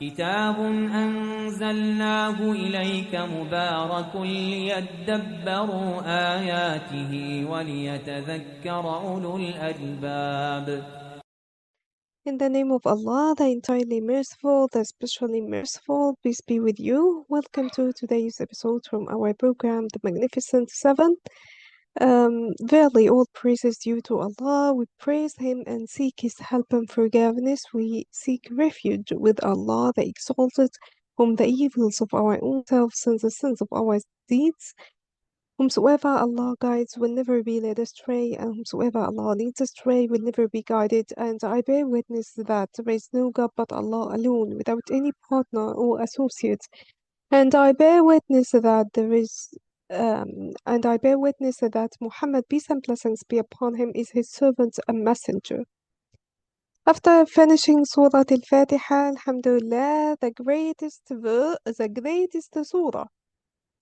كتاب أنزلناه إليك مبارك ليدبروا آياته وليتذكر أولو الألباب. In the name of Allah, the entirely merciful, the especially merciful, peace be with you. Welcome to today's episode from our program, The Magnificent Seven. Verily, all praise is due to Allah. We praise Him and seek His help and forgiveness. We seek refuge with Allah, the Exalted, from the evils of our own selves and the sins of our deeds. Whomsoever Allah guides will never be led astray, and whomsoever Allah leads astray will never be guided. And I bear witness that there is no God but Allah alone, without any partner or associate. And I bear witness that Muhammad, peace and blessings be upon him, is his servant and messenger. After finishing Surah Al-Fatiha, Alhamdulillah, the greatest surah.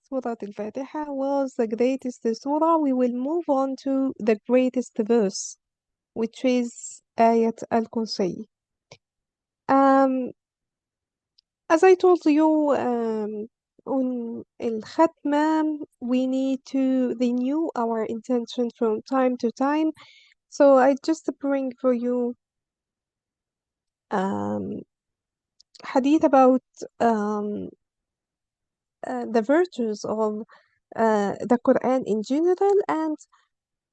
Surah Al-Fatiha was the greatest surah. We will move on to the greatest verse, which is Ayat Al-Kursi. As I told you, on Al-Khatma, we need to renew our intention from time to time. So I just bring for you hadith about the virtues of the Quran in general, and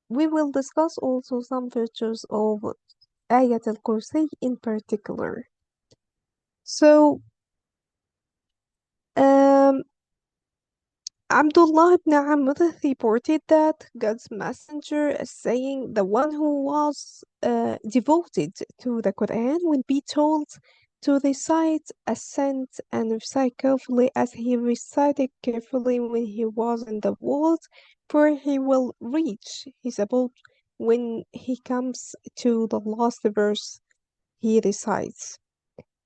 we will discuss also some virtues of Ayat Al-Kursi in particular. So, um, Abdullah ibn Amr reported that God's messenger is saying the one who was devoted to the Quran will be told to recite, assent, and recite carefully as he recited carefully when he was in the world, for he will reach his abode when he comes to the last verse he recites.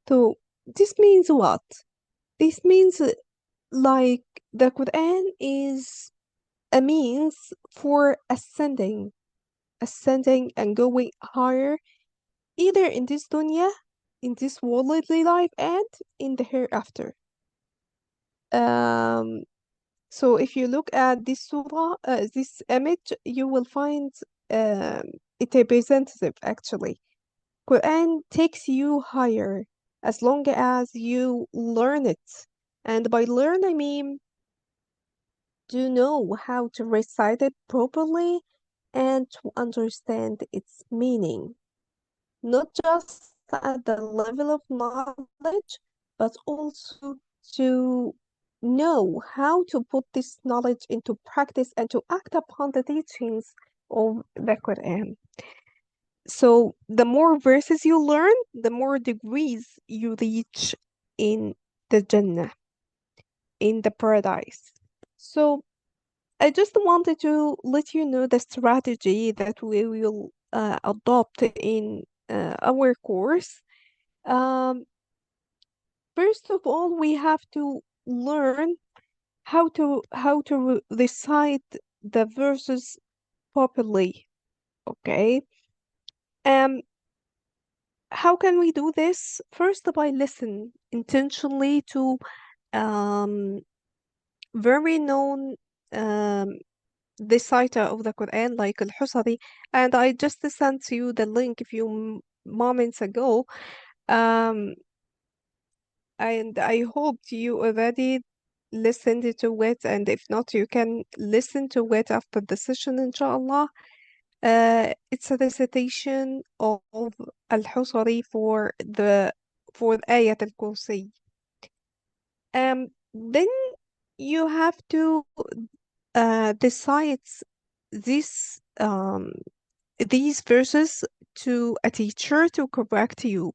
So, this means what? This means like the Quran is a means for ascending and going higher, either in this dunya, in this worldly life, and in the hereafter. Um, so if you look at this surah, this image, you will find it representative actually. Quran takes you higher as long as you learn it. And by learn, I mean to know how to recite it properly and to understand its meaning, not just at the level of knowledge, but also to know how to put this knowledge into practice and to act upon the teachings of the Quran. So, the more verses you learn, the more degrees you reach in the Jannah, in the paradise. So, I just wanted to let you know the strategy that we will adopt in our course. Um, First of all, we have to learn how to recite the verses properly. Okay. Um, how can we do this? First, by listen intentionally to um very known um reciter of the Quran like Al-Husari, and I just sent you the link a few moments ago. Um, and I hoped you already listened to it, and if not, you can listen to it after the session, inshallah. It's a recitation of Al-Husari for Ayat Al-Kursi. Then you have to decide this these verses to a teacher to correct you.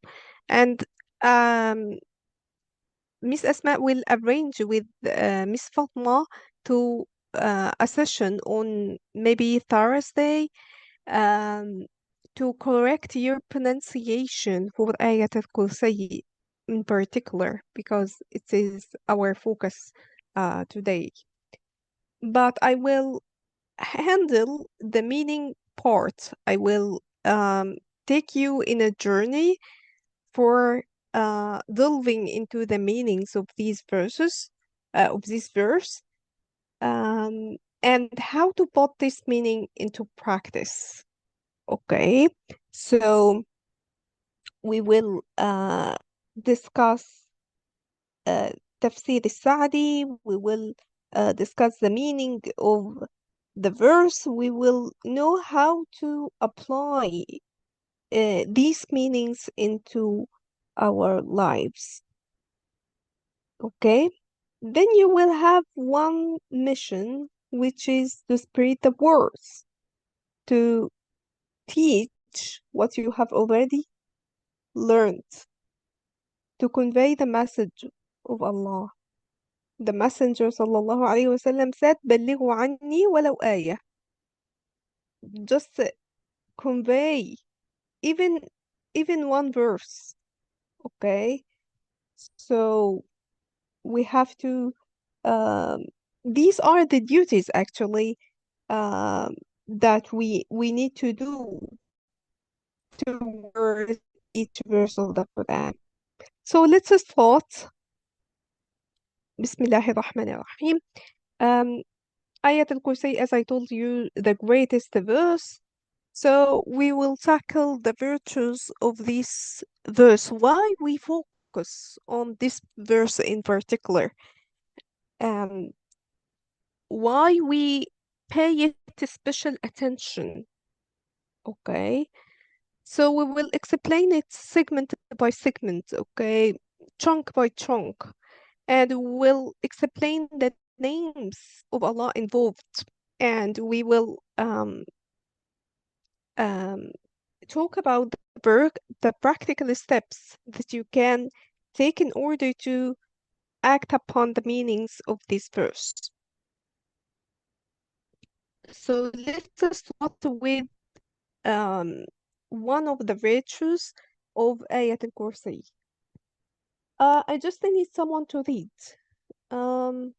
And um, Miss Asma will arrange with Miss Fatma to a session on maybe Thursday um, to correct your pronunciation for Ayat al-Kursi in particular, because it is our focus today. But I will handle the meaning part. I will take you in a journey for delving into the meanings of these verses, of this verse, um, and how to put this meaning into practice. Okay, so we will discuss uh, Tafseer Al-Sa'di, we will discuss the meaning of the verse, we will know how to apply these meanings into our lives. Okay? Then you will have one mission, which is to spread the words, to teach what you have already learned, to convey the message of Allah. The Messenger sallallahu alayhi wasallam said, بلغوا عني ولو آية. Just convey even even one verse. Okay? So we have to um, these are the duties actually that we need to do towards each verse of the Quran. So let's start. Bismillahir Rahmanir Rahim. Um, Ayat Al-Kursi, as I told you, the greatest verse. So we will tackle the virtues of this verse. Why we focus on this verse in particular? Um, why we pay it special attention? Okay. So we will explain it segment by segment, okay, chunk by chunk, and we'll explain the names of Allah involved, and we will um, talk about the practical steps that you can take in order to act upon the meanings of this verse. So let's start with um, one of the virtues of Ayat Al-Kursi. I just need someone to read. Um,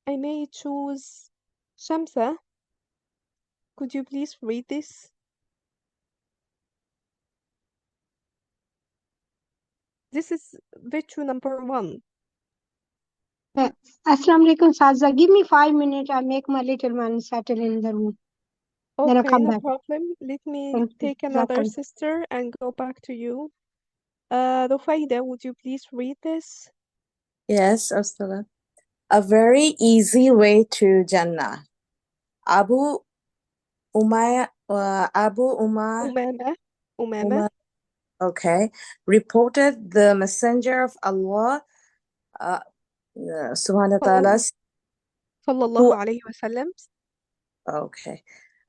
I may choose Shamsa. Could you please read this? This is virtue number one. Uh, Assalamu alaikum, Saza. Give me 5 minutes. I make my little one settle in the room. Then I'll Okay, come no back. problem. Let me Thank you. take another Jazakallah. sister and go back to you. Rufaida, would you please read this? Yes, Ustad. A very easy way to Jannah. Abu Umama. Umama. Umar, okay, reported the Messenger of Allah, subhanahu wa ta'ala, Sallallahu who, alayhi wasallam. okay,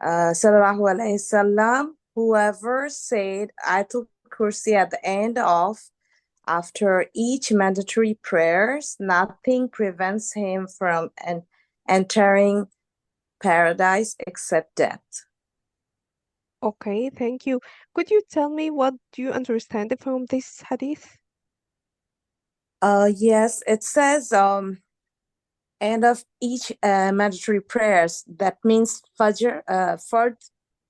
sallallahu alayhi salam, whoever said Ayatul Kursi at the end of after each mandatory prayers, nothing prevents him from entering paradise except death. Okay, thank you. Could you tell me what do you understand from this hadith? Yes, it says end of each mandatory prayers. That means Fard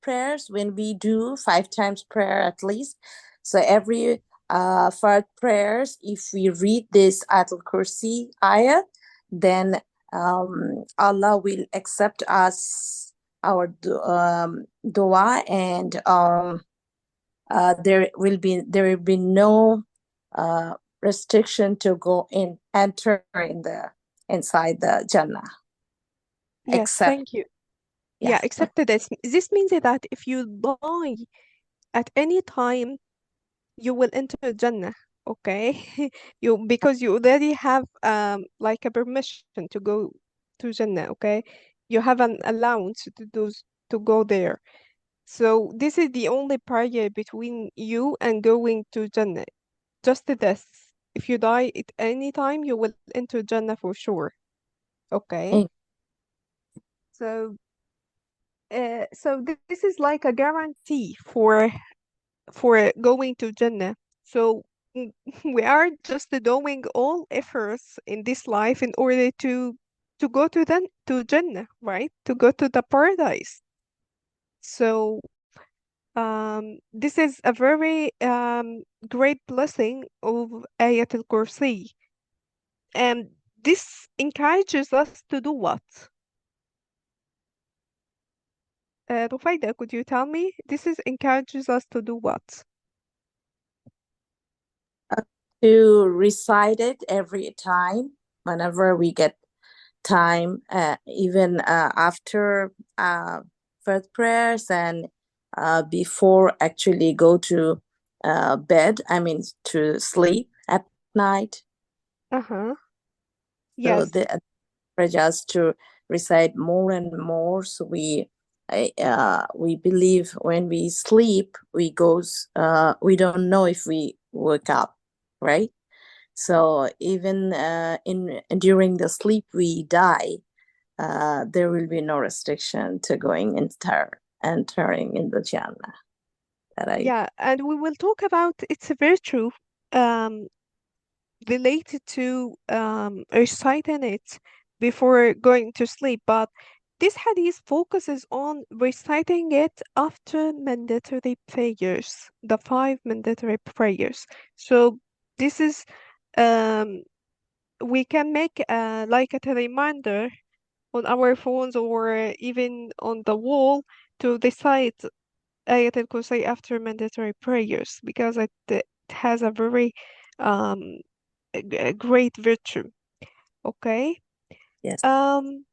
prayers when we do 5 times prayer at least. So every Fard prayers, if we read this Ayat Al-Kursi ayah, then Allah will accept us our dua, and there will be no restriction to go in, enter in the inside the Jannah. Yes, Except, thank you. yeah. Yeah, except this. This means that if you die at any time, you will enter Jannah. Okay, because you already have like a permission to go to Jannah. Okay, you have an allowance to go there. So this is the only barrier between you and going to Jannah. Just this. If you die at any time, you will enter Jannah for sure. Okay. Eh, So this is like a guarantee for going to Jannah. So we are just doing all efforts in this life in order to go to Jannah, right? To go to the paradise. So This is a very great blessing of Ayat Al-Kursi. And this encourages us to do what? Rufaida, could you tell me? This is encourages us to do what? To recite it every time whenever we get time, even after first prayers and before actually go to bed, I mean to sleep at night. Uh-huh. So Yes. they encourage us to recite more and more. So we believe when we sleep, we don't know if we wake up, right? So even during the sleep we die, there will be no restriction to going entering in the Jannah. Yeah, and we will talk about its virtue um, related to reciting it before going to sleep. But this hadith focuses on reciting it after mandatory prayers, the five mandatory prayers. So this is um, we can make like a reminder on our phones or even on the wall to recite Ayat al-Kursi after mandatory prayers because it has a very um, a great virtue. Okay. Yes. Um,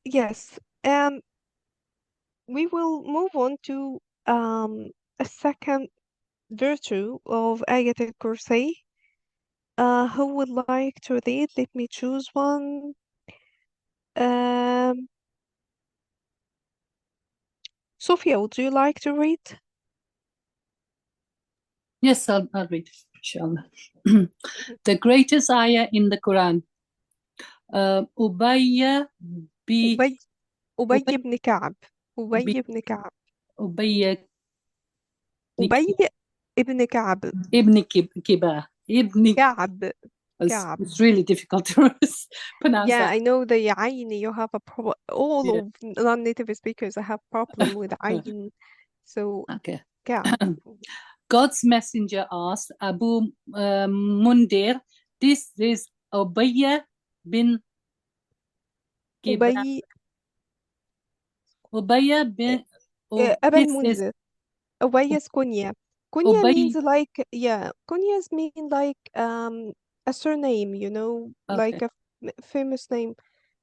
yes. We will move on to a second virtue of Ayat al-Kursi. Who would like to read? Let me choose one. Um, Sophia, would you like to read? Yes, I'll read, inshallah. The greatest ayah in the Quran. Ubayy bi أبي Ubay بن كعب bi أبي بن كعب Ubay أبي ابن كعب ibn Kiba. Ibn كعب كعب. It's really difficult to pronounce Yeah, that. I know the عين you have a problem. All Yeah. of non-native speakers have problem with عين. So Okay. كعب. God's messenger asked Abu Mundir, this is Ubayy bin Kiba. أبي Ubayy bin أبا this is المنذر. أبي is كنية. كنية means Ubay. like, yeah, كنيas mean like a surname, you know, Okay. like a famous name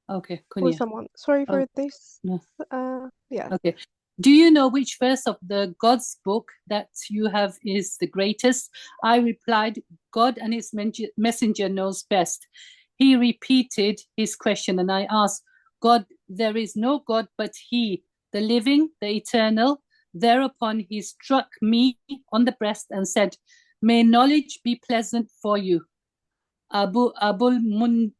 Okay. for Kunya. someone. Sorry for Oh, this. no. Yeah. Okay. Do you know which verse of the God's book that you have is the greatest? I replied, God and his messenger knows best. He repeated his question and I asked, God, there is no God but he, the living, the eternal. Thereupon he struck me on the breast and said, may knowledge be pleasant for you. Abul منذر.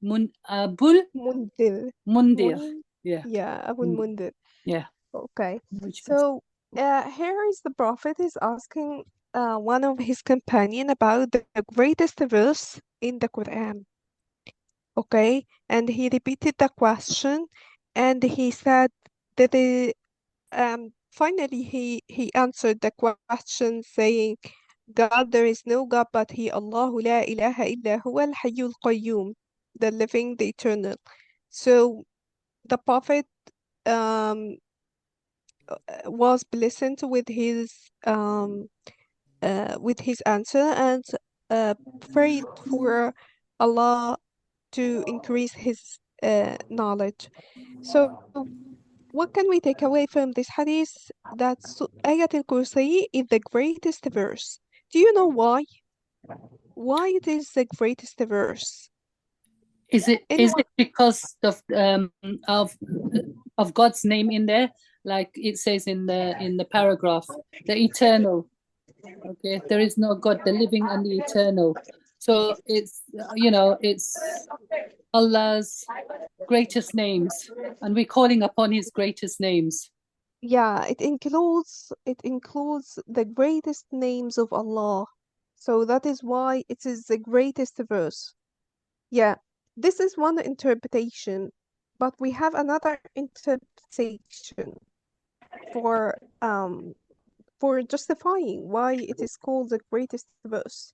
Mundir. Yeah. Yeah, أبو المنذر. Yeah. Okay. Which verse? So here is the Prophet is asking one of his companion about the greatest verse in the Quran. Okay, and he repeated the question, and he said that finally he answered the question saying, God, there is no God but He, Allahu la ilaha illa huwa al-hayyul qayyum, the living, the eternal. So the Prophet um was pleasant with his answer and prayed for Allah to increase his knowledge. So what can we take away from this hadith? That Ayat al-Kursi is the greatest verse. Do you know why? Why it is the greatest verse? Is it Anyone? because of God's name in there, like it says in the paragraph, the eternal. Okay, there is no God, the living and the eternal. So it's it's Allah's greatest names, and we're calling upon His greatest names. Yeah, it includes the greatest names of Allah. So that is why it is the greatest verse. Yeah, this is one interpretation, but we have another interpretation. for justifying why it is called the greatest verse.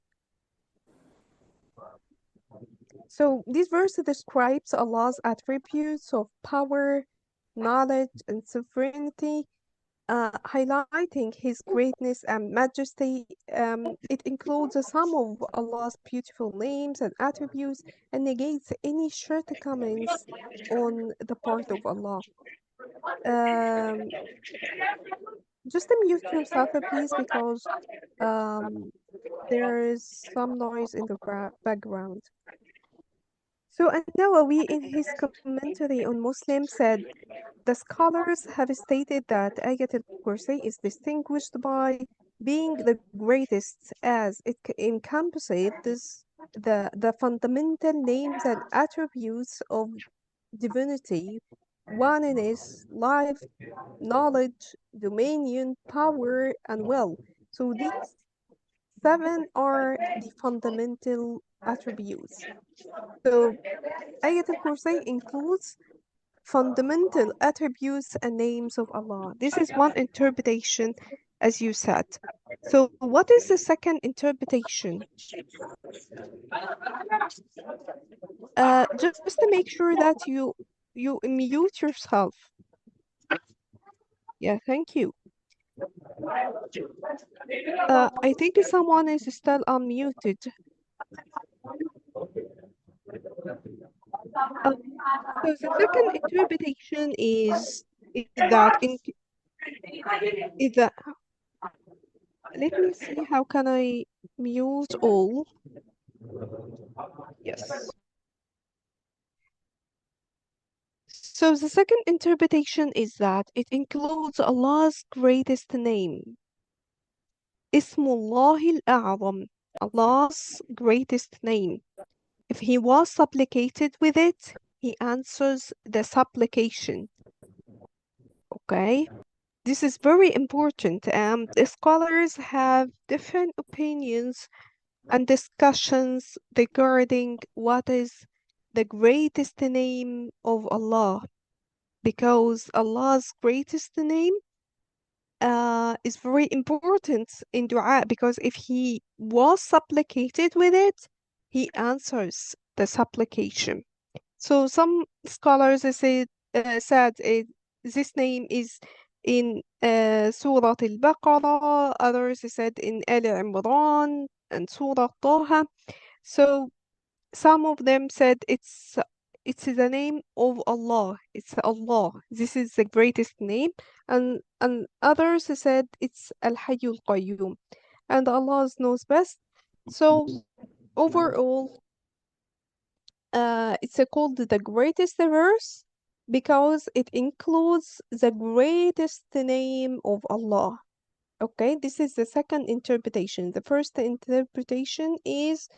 So this verse describes Allah's attributes of power, knowledge, and sovereignty, highlighting His greatness and majesty. It includes a sum of Allah's beautiful names and attributes and negates any shortcomings on the part of Allah. Um, just mute yourself, please, because there is some noise in the background. So An-Nawawi, in his commentary on Muslim, said the scholars have stated that Ayat Al-Kursi is distinguished by being the greatest as it encompasses the fundamental names and attributes of divinity, oneness, life, knowledge, dominion, power, and will. So these seven are the fundamental attributes. So Ayat al-Kursi includes fundamental attributes and names of Allah. This is one interpretation, as you said. So what is the second interpretation? Just to make sure that you mute yourself. Yeah, thank you. I think someone is still unmuted. So the second interpretation is that let me see, how can I mute all? Yes. So the second interpretation is that it includes Allah's greatest name, Ismullah al-A'zam, Allah's greatest name. If he was supplicated with it, he answers the supplication. Okay? This is very important. The scholars have different opinions and discussions regarding what is the greatest name of Allah, because Allah's greatest name is very important in dua, because if he was supplicated with it, he answers the supplication. So some scholars said this name is in Surah Al-Baqarah, others said in Al Imran and Surah Taha. So some of them said it's the name of Allah. It's Allah. This is the greatest name. And others said it's Al-Hayyul Qayyum. And Allah knows best. So overall, it's called the greatest verse because it includes the greatest name of Allah. Okay, this is the second interpretation. The first interpretation is,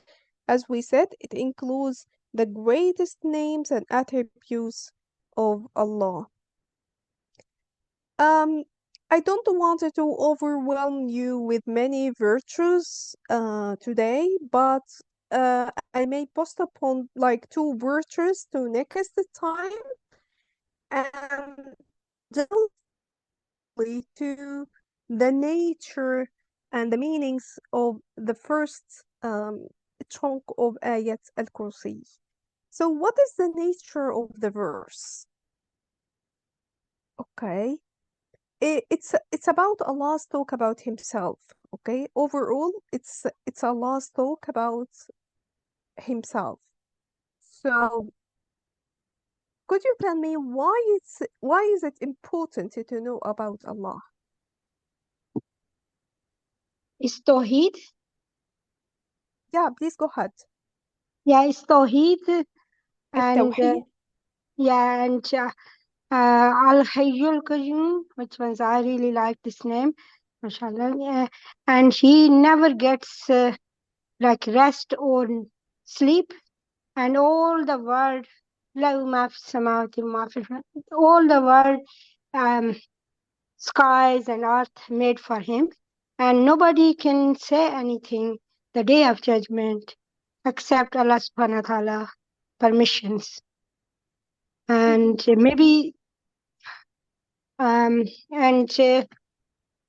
as we said, it includes the greatest names and attributes of Allah. I don't want to overwhelm you with many virtues today, but I may postpone like 2 virtues to next time, and delve to the nature and the meanings of the first chunk of Ayat Al-Kursi. So what is the nature of the verse? Okay. It's about Allah's talk about himself. Okay. Overall, it's Allah's talk about himself. So could you tell me why is it important to know about Allah? It's Tawheed. Yeah, please go ahead. Yeah, it's Tawheed. And التوحيد. yeah, and Al-Hayyul Qayyum, which ones I really like this name, mashallah. Yeah. And he never gets like rest or sleep, and all the world, all the world, skies and earth made for him, and nobody can say anything the day of judgment except Allah subhanahu wa ta'ala permissions. And maybe and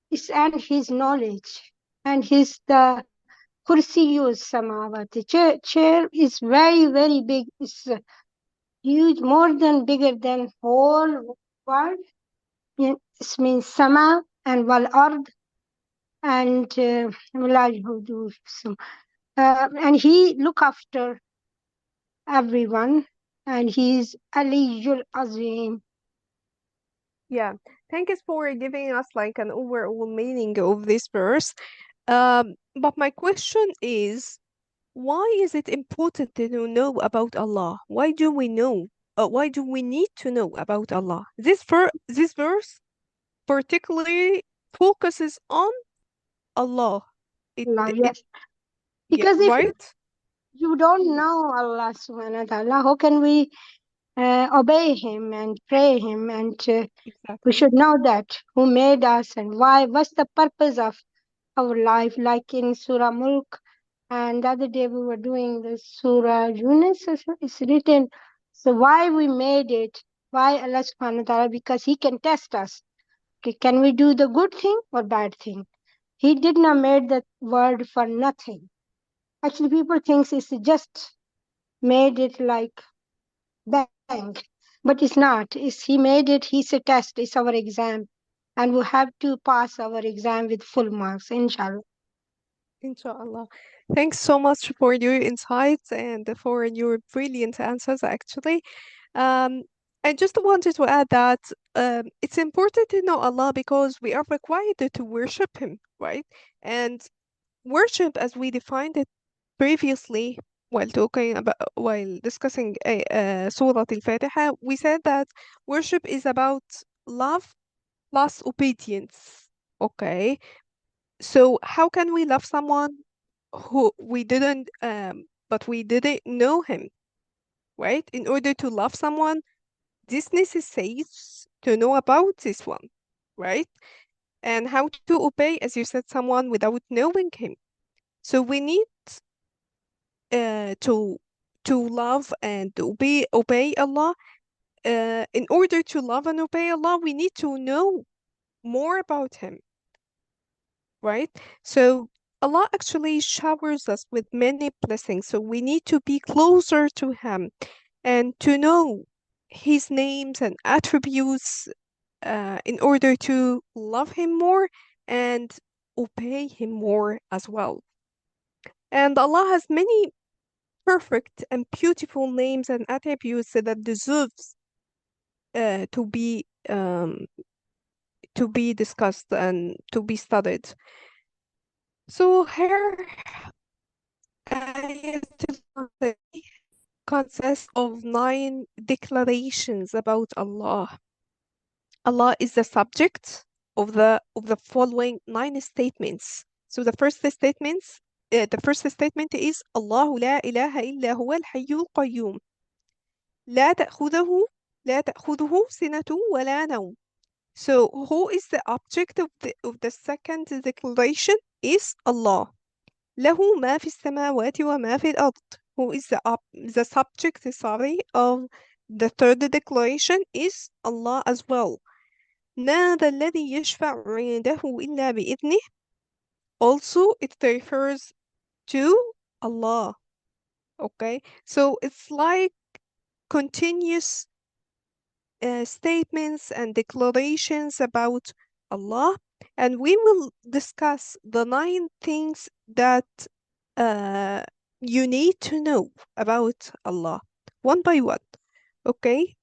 his knowledge, and his the Kursi Samawati. Chair is very, very big. It's huge, more than bigger than whole world. It means Sama and Wal Ard and Wala Yahudu. And he look after everyone, and he's Aliyul Azim. Yeah, thank you for giving us like an overall meaning of this verse. But my question is, why is it important to know about Allah? Why do we know? Why do we need to know about Allah? This verse particularly focuses on Allah. Allah, It yes. yeah, Because if right? you don't know Allah subhanahu wa ta'ala, how can we obey him and pray him? And we Exactly. should know that who made us and why, what's the purpose of our life, like in Surah Mulk. And the other day we were doing the Surah Yunus, it's written. So why we made it, why Allah subhanahu wa ta'ala, because he can test us. Okay, can we do the good thing or bad thing? He did not made the world for nothing. Actually, people think it's just made it like bank, but it's not. It's, he made it, he's a test, it's our exam. And we have to pass our exam with full marks, inshallah. Inshallah. Thanks so much for your insights and for your brilliant answers, actually. Um, I just wanted to add that it's important to know Allah because we are required to worship Him, right? And worship, as we defined it previously while discussing Surah Al-Fatiha, we said that worship is about love plus obedience. Okay, so how can we love someone who but we didn't know him, right? In order to love someone, this necessitates to know about this one, right? And how to obey, as you said, someone without knowing him. So we need to love and obey Allah. In order to love and obey Allah, we need to know more about Him, right? So Allah actually showers us with many blessings. So we need to be closer to Him and to know His names and attributes in order to love Him more and obey Him more as well. And Allah has many perfect and beautiful names and attributes that deserves uh, to be um, to be discussed and to be studied. So here, Ayat Al-Kursi consists of 9 declarations about Allah. Allah is the subject of the following 9 statements. So the first statement is الله لا إله إلا هو الحي القيوم لا تأخذه لا تأخذه سنة ولا نوم. So who is the object of the second declaration is Allah. له ما في السماوات وما في الأرض. Who is the subject, sorry, of the third declaration is Allah as well. ما ذا الذي يشفع عنده إلا بإذنه. Also, it refers to Allah. Okay, so it's like continuous statements and declarations about Allah, and we will discuss the 9 things that uh, you need to know about Allah one by one. Okay,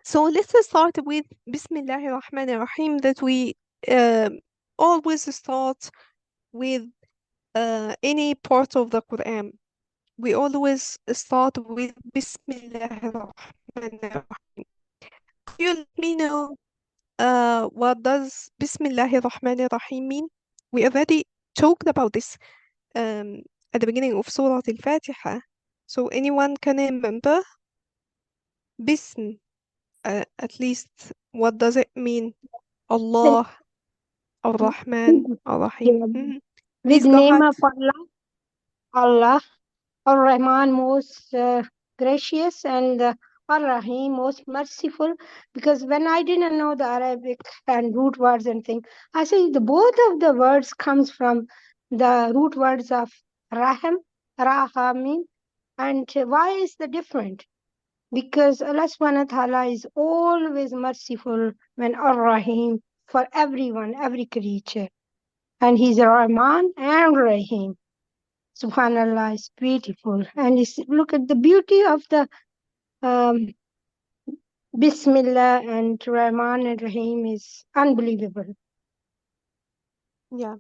so let's start with Bismillahir Rahmanir Rahim, that we always start with any part of the Quran. We always start with Bismillahir Rahmanir Rahim. Could you let me know what does Bismillahir Rahmanir Rahim mean? We already talked about this at the beginning of Surah Al-Fatiha. So anyone can remember Bism, at least what does it mean? Allah, Ar-Rahman, Ar-Rahim. With Please go name ahead. of Allah, Allah, Ar-Rahman, most gracious, and Ar-Rahim, most merciful, because when I didn't know the Arabic and root words and things, I say the both of the words comes from the root words of Rahim, Rahamim, and why is the different? Because Allah subhanahu wa ta'ala is always merciful when Ar-Rahim for everyone, every creature. And He's Rahman and Rahim. Subhanallah is beautiful. And look at the beauty of the um, Bismillah and Rahman and Rahim is unbelievable. Yeah.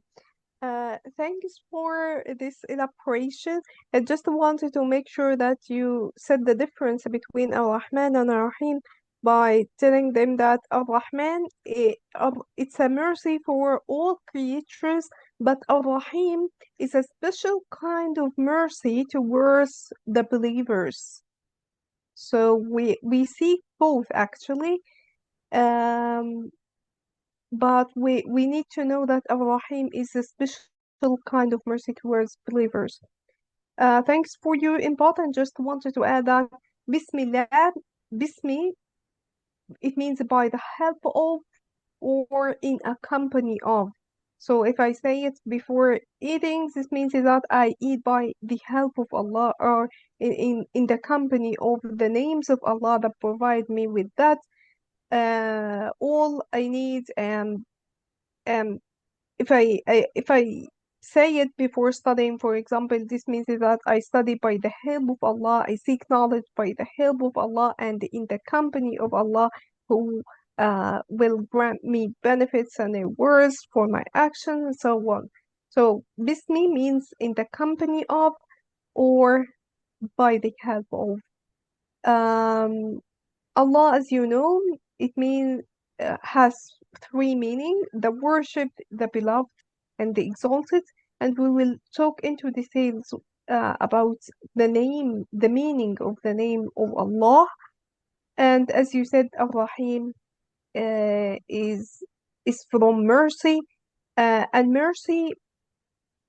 Thanks for this elaboration. I just wanted to make sure that you said the difference between Ar-Rahman and Ar-Rahim by telling them that Ar-Rahman, it's a mercy for all creatures, but Ar-Rahim is a special kind of mercy towards the believers. So we see both actually. But we need to know that Ar-Rahim is a special kind of mercy towards believers. Thanks for your input, and just wanted to add that Bismillah, Bismi, it means by the help of or in a company of. So if I say it before eating, this means that I eat by the help of Allah or in the company of the names of Allah that provide me with that. All I need and if I say it before studying, for example, this means that I study by the help of Allah, I seek knowledge by the help of Allah and in the company of Allah who will grant me benefits and rewards for my actions and so on. So Bismi means in the company of or by the help of. Allah, as you know, it means has three meaning: the worshipped, the beloved, and the exalted. And we will talk into details about the name, the meaning of the name of Allah. And as you said, Ar-Rahim is from mercy, and mercy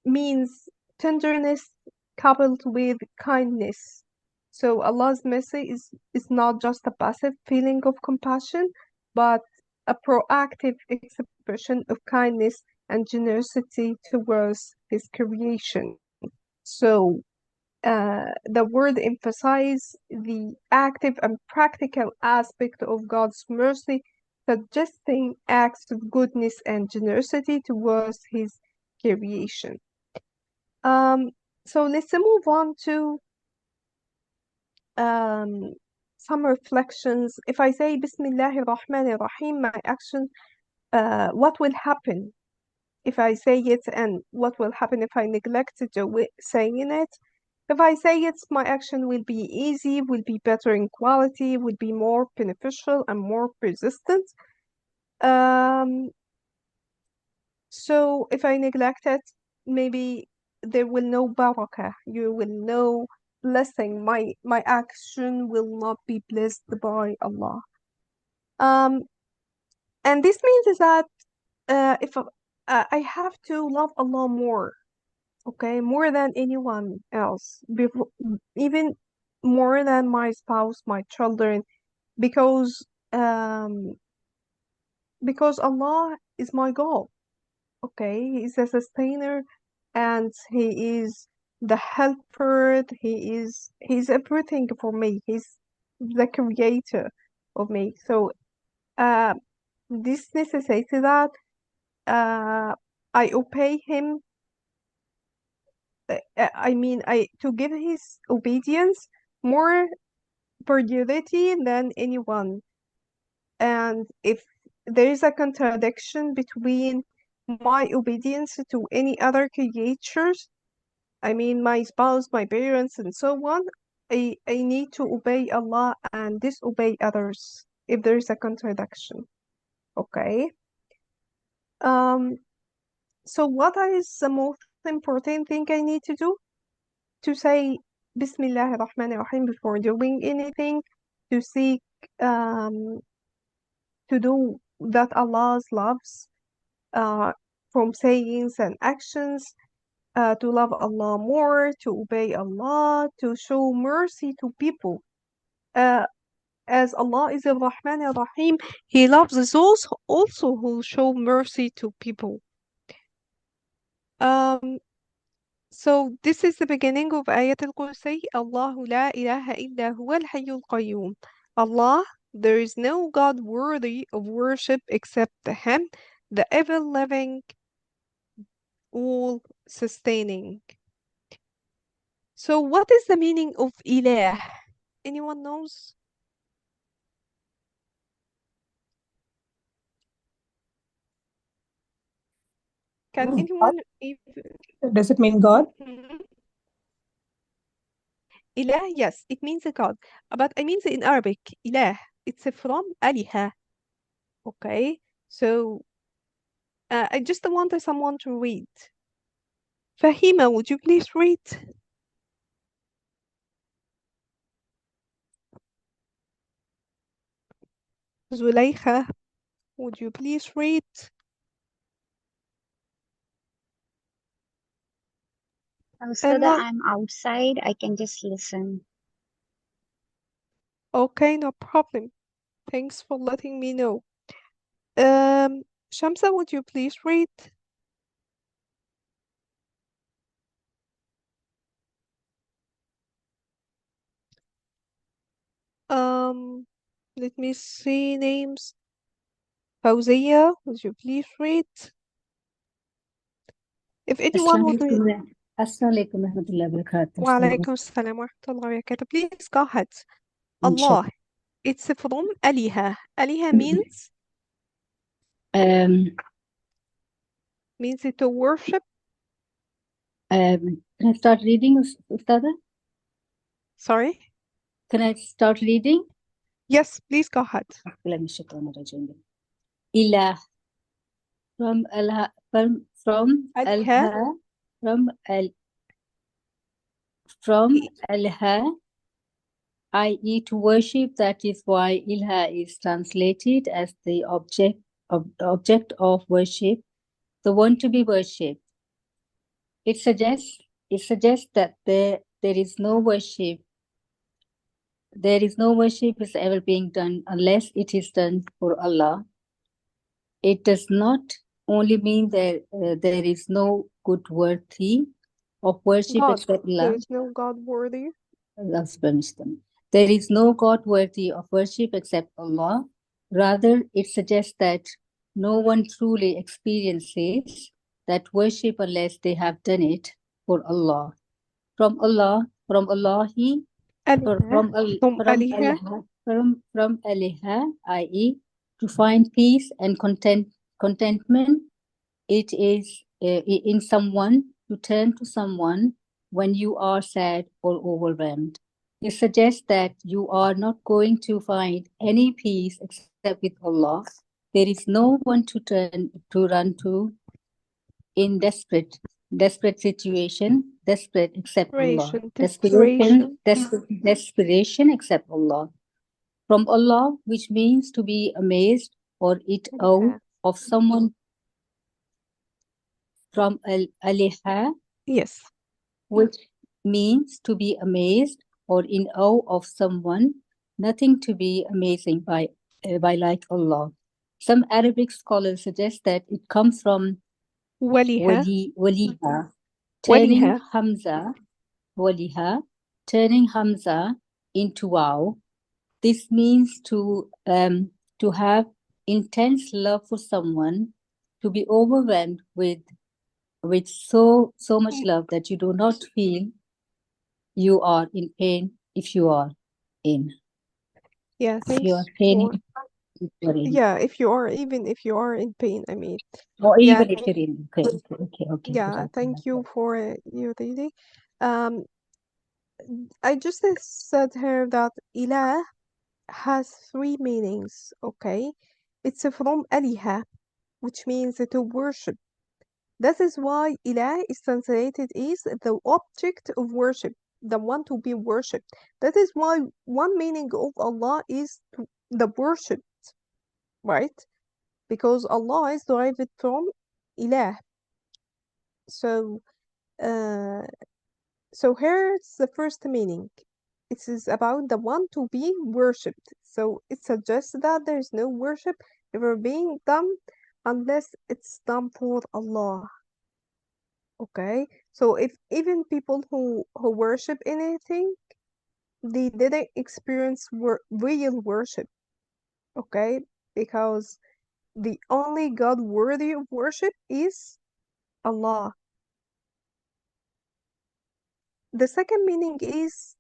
means tenderness coupled with kindness. So Allah's mercy is not just a passive feeling of compassion, but a proactive expression of kindness and generosity towards His creation. So the word emphasizes the active and practical aspect of God's mercy, suggesting acts of goodness and generosity towards His creation. So let's move on to some reflections. If I say Bismillahir Rahmanir Rahim, my action, what will happen if I say it, and what will happen if I neglect saying it? If I say it, my action will be easy, will be better in quality, will be more beneficial and more persistent. So if I neglect it, maybe there will no barakah. You will no blessing. My action will not be blessed by Allah. And this means that if I have to love Allah more, okay, more than anyone else, before, even more than my spouse, my children, because um because Allah is my goal. Okay, He's a sustainer and He is the helper. He's everything for me. He's the creator of me. So uh this necessitates that I obey Him. I mean, I to give His obedience more priority than anyone. And if there is a contradiction between my obedience to any other creatures, I mean my spouse, my parents, and so on, I need to obey Allah and disobey others if there is a contradiction. Okay. So what is the most important thing I need to do? To say Bismillah ar-Rahman ar-Rahim before doing anything, to seek to do that Allah loves from sayings and actions, to love Allah more, to obey Allah, to show mercy to people. as Allah is Ar-Rahman Ar-Rahim, He loves those also who show mercy to people. Um, so this is the beginning of Ayat Al-Kursi. Allahu la ilaha illa huwa al-hayyul qayyum. Allah, there is no God worthy of worship except Him, the ever-living, all-sustaining. So what is the meaning of ilah? Anyone knows? Can God? anyone Does it mean God? Mhm. Ilah, yes, it means a God. But I mean in Arabic, ilah, it's from aliha. Okay, so I just wanted someone to read. Fahima, would you please read? Zuleikha, would you please read? So And that not I'm outside, I can just listen. okay, no problem. Thanks for letting me know. Shamsa, would you please read? Um, let me see names. Fawziya, would you please read? If anyone would read. Assalamualaikum warahmatullahi wabarakatuh. Wa alaikum assalam wa rahmatullahi wa barakatuh. Please go ahead. Inshallah. Allah. It's from Aliha. Aliha means Um, to worship. can I start reading, Ustada? Sorry. Can I start reading? Yes, please go ahead. Ilah from Allah from Aliha. Allah from Allah, i.e. to worship. That is why Ilah is translated as the object of worship, the one to be worshipped. It suggests that there is no worship. There is no worship is ever being done unless it is done for Allah. It does not only mean that there is no good worthy of worship God. except There Allah. is no God worthy. Allah's permission. There is no God worthy of worship except Allah. Rather, it suggests that no one truly experiences that worship unless they have done it for Allah. From Allah, He, Aliha. From Aliha. from Allah, i.e., to find peace and contentment. It is in someone, to turn to someone when you are sad or overwhelmed. It suggests that you are not going to find any peace except with Allah. There is no one to run to in desperate situation, desperate except Allah. Desperation except Allah. From Allah, which means to be amazed or it awe of someone. From Aliha, yes, which means to be amazed or in awe of someone, nothing to be amazing by like Allah. Some Arabic scholars suggest that it comes from waliha, turning Hamza into wow. This means to have intense love for someone, to be overwhelmed with so much love that you do not feel you are in pain if you are in. Yeah, if you are pain, yeah, if you are in pain, I mean. Or Yeah, even if you're in. Okay. yeah, thank you for your reading. I just said here that ilah has three meanings, okay? It's from aliha, which means to worship. That is why ilah is translated as the object of worship, the one to be worshipped. That is why one meaning of Allah is the worshipped, right? Because Allah is derived from ilah. So here's the first meaning. It is about the one to be worshipped. So it suggests that there is no worship ever being done unless it's done for Allah. Okay? So if even people who worship anything, they didn't experience real worship. Okay? Because the only God worthy of worship is Allah. The second meaning is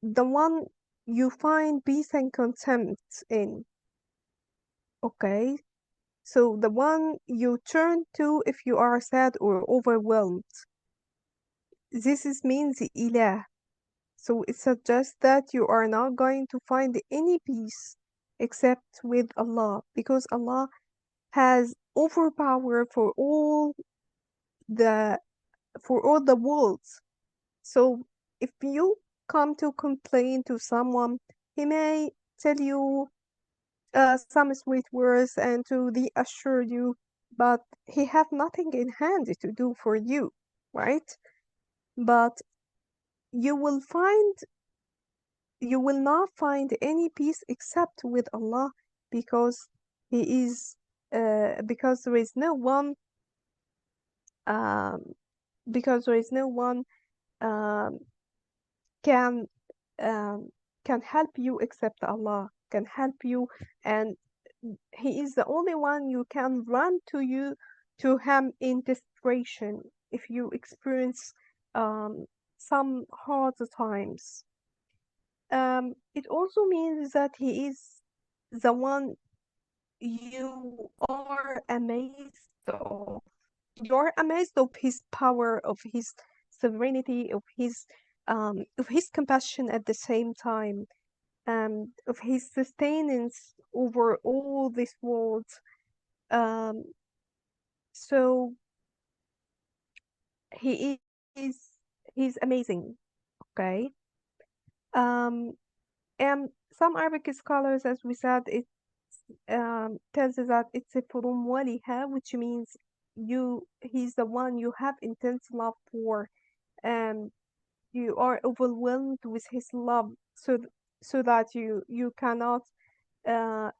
the one you find peace and contempt in. Okay? So the one you turn to if you are sad or overwhelmed. Means ilah. So it suggests that you are not going to find any peace except with Allah, because Allah has overpower the for all the worlds. So if you come to complain to someone, he may tell you some sweet words and to reassure you, but he have nothing in hand to do for you, right? But you will find you will not find any peace except with Allah, because He is because there is no one um, because there is no one um, can um, can help you except Allah can help you, and He is the only one you can run to Him in desperation if you experience some hard times. It also means that He is the one you are amazed of. You're amazed of His power, of His sovereignty, of His compassion at the same time, of His sustenance over all this world. Um, so He is He's amazing. Okay. Um, and some Arabic scholars, as we said, it tells us that it's a from waliha, which means he's the one you have intense love for, and you are overwhelmed with his love, so that you cannot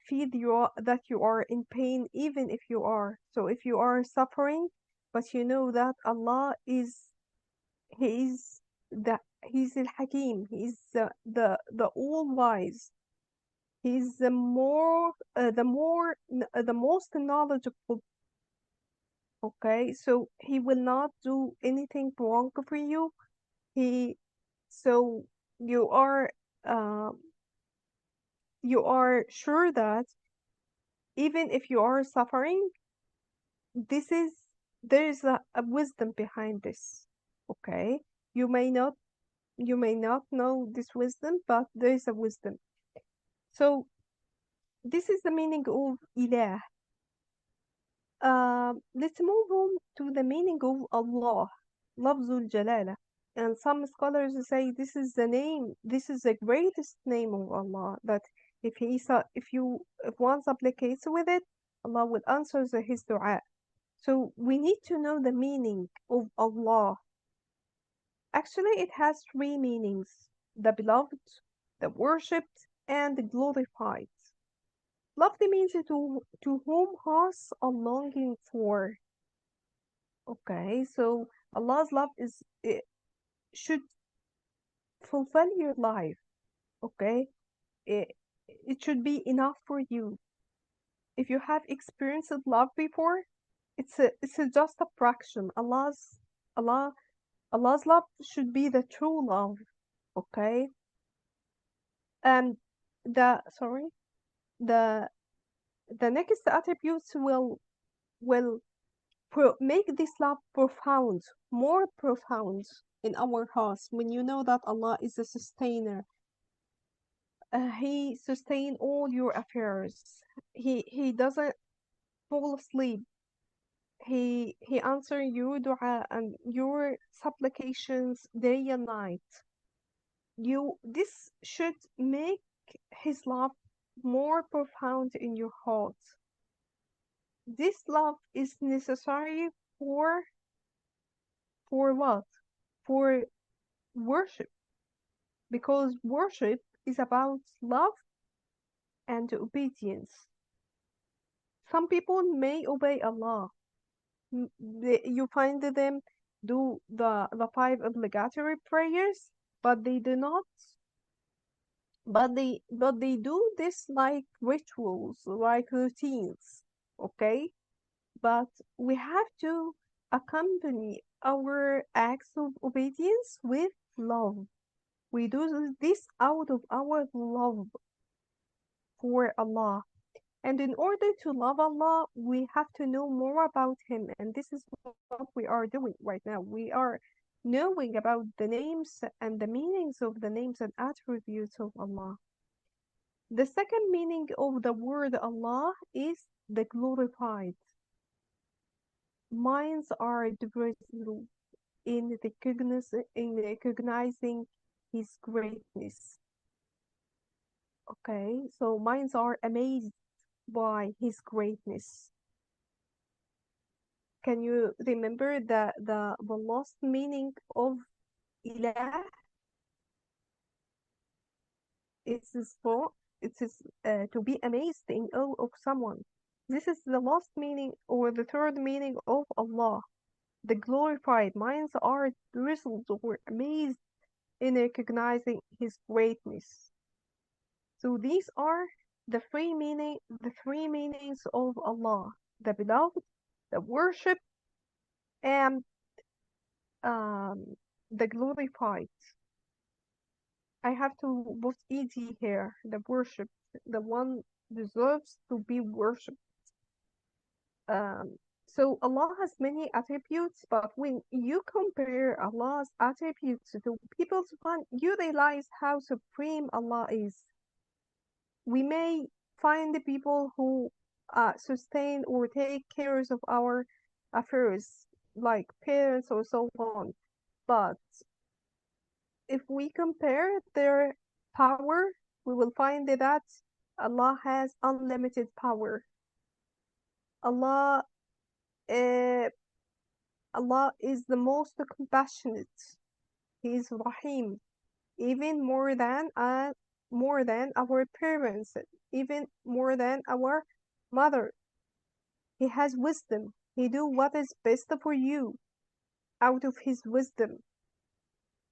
feel that you are in pain, even if you are. So if you are suffering, but you know that Allah he is He's Al-Hakim, He's the all wise. He's the most knowledgeable. Okay, so he will not do anything wrong for you. He, so you are, um, you are sure that even if you are suffering, this is there is a wisdom behind this. Okay, you may not you may not know this wisdom, but there is a wisdom. So this is the meaning of ilah. Let's move on to the meaning of Allah, Lafzul Jalala. And some scholars say this is the greatest name of Allah, that if one supplicates with it, Allah will answer his dua. So we need to know the meaning of Allah. Actually, it has three meanings: the beloved, the worshipped, and the glorified. Lovely means to whom hearts are longing for. Okay, so Allah's love it should fulfill your life. Okay, it, it should be enough for you. If you have experienced love before, it's just a fraction. Allah Allah's love should be the true love. Okay, and the sorry the the next attributes will make this love profound, more profound in our hearts, when you know that Allah is the sustainer. He sustain all your affairs. He doesn't fall asleep. He answer your dua and your supplications day and night. This should make his love more profound in your heart. This love is necessary for what? For worship. because worship is about love and obedience. Some people may obey Allah. You find them do the five obligatory prayers, but they do not. But they do this like rituals, like routines. Okay, but we have to accompany our acts of obedience with love. We do this out of our love for Allah. And in order to love Allah, we have to know more about Him. And this is what we are doing right now. We are knowing about the names and the meanings of the names and attributes of Allah. The second meaning of the word Allah is the glorified. Minds are diverse in recognizing His greatness. Okay, so minds are amazed by His greatness. Can you remember the last meaning of ilah? It is to be amazed in awe of someone. This is the last meaning or the third meaning of Allah. The glorified minds are drizzled or amazed in recognizing His greatness. So these are the three meanings of Allah: the beloved, the worship, and the glorified. I have to put ed here. The worship, the one deserves to be worshipped. So Allah has many attributes, but when you compare Allah's attributes to people's one, you realize how supreme Allah is. We may find the people who sustain or take care of our affairs, like parents or so on, but if we compare their power, we will find that Allah has unlimited power. Allah is the most compassionate. He is Rahim, even more than our parents, even more than our mother. He has wisdom. He do what is best for you out of his wisdom.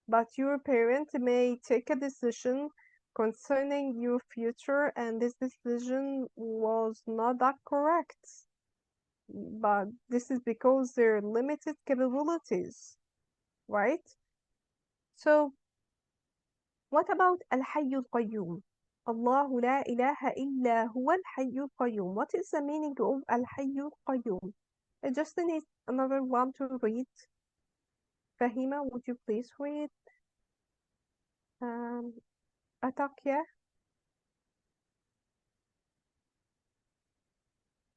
But your parent may take a decision concerning your future, and this decision was not that correct. But this is because they're limited capabilities, right? So, what about Al-Hayy Al-Qayyum? Allahu la ilaha illa huwa al-Hayy Al-Qayyum. What is the meaning of Al-Hayy Al-Qayyum? I just need another one to read. Fahima, would you please read? Atakia,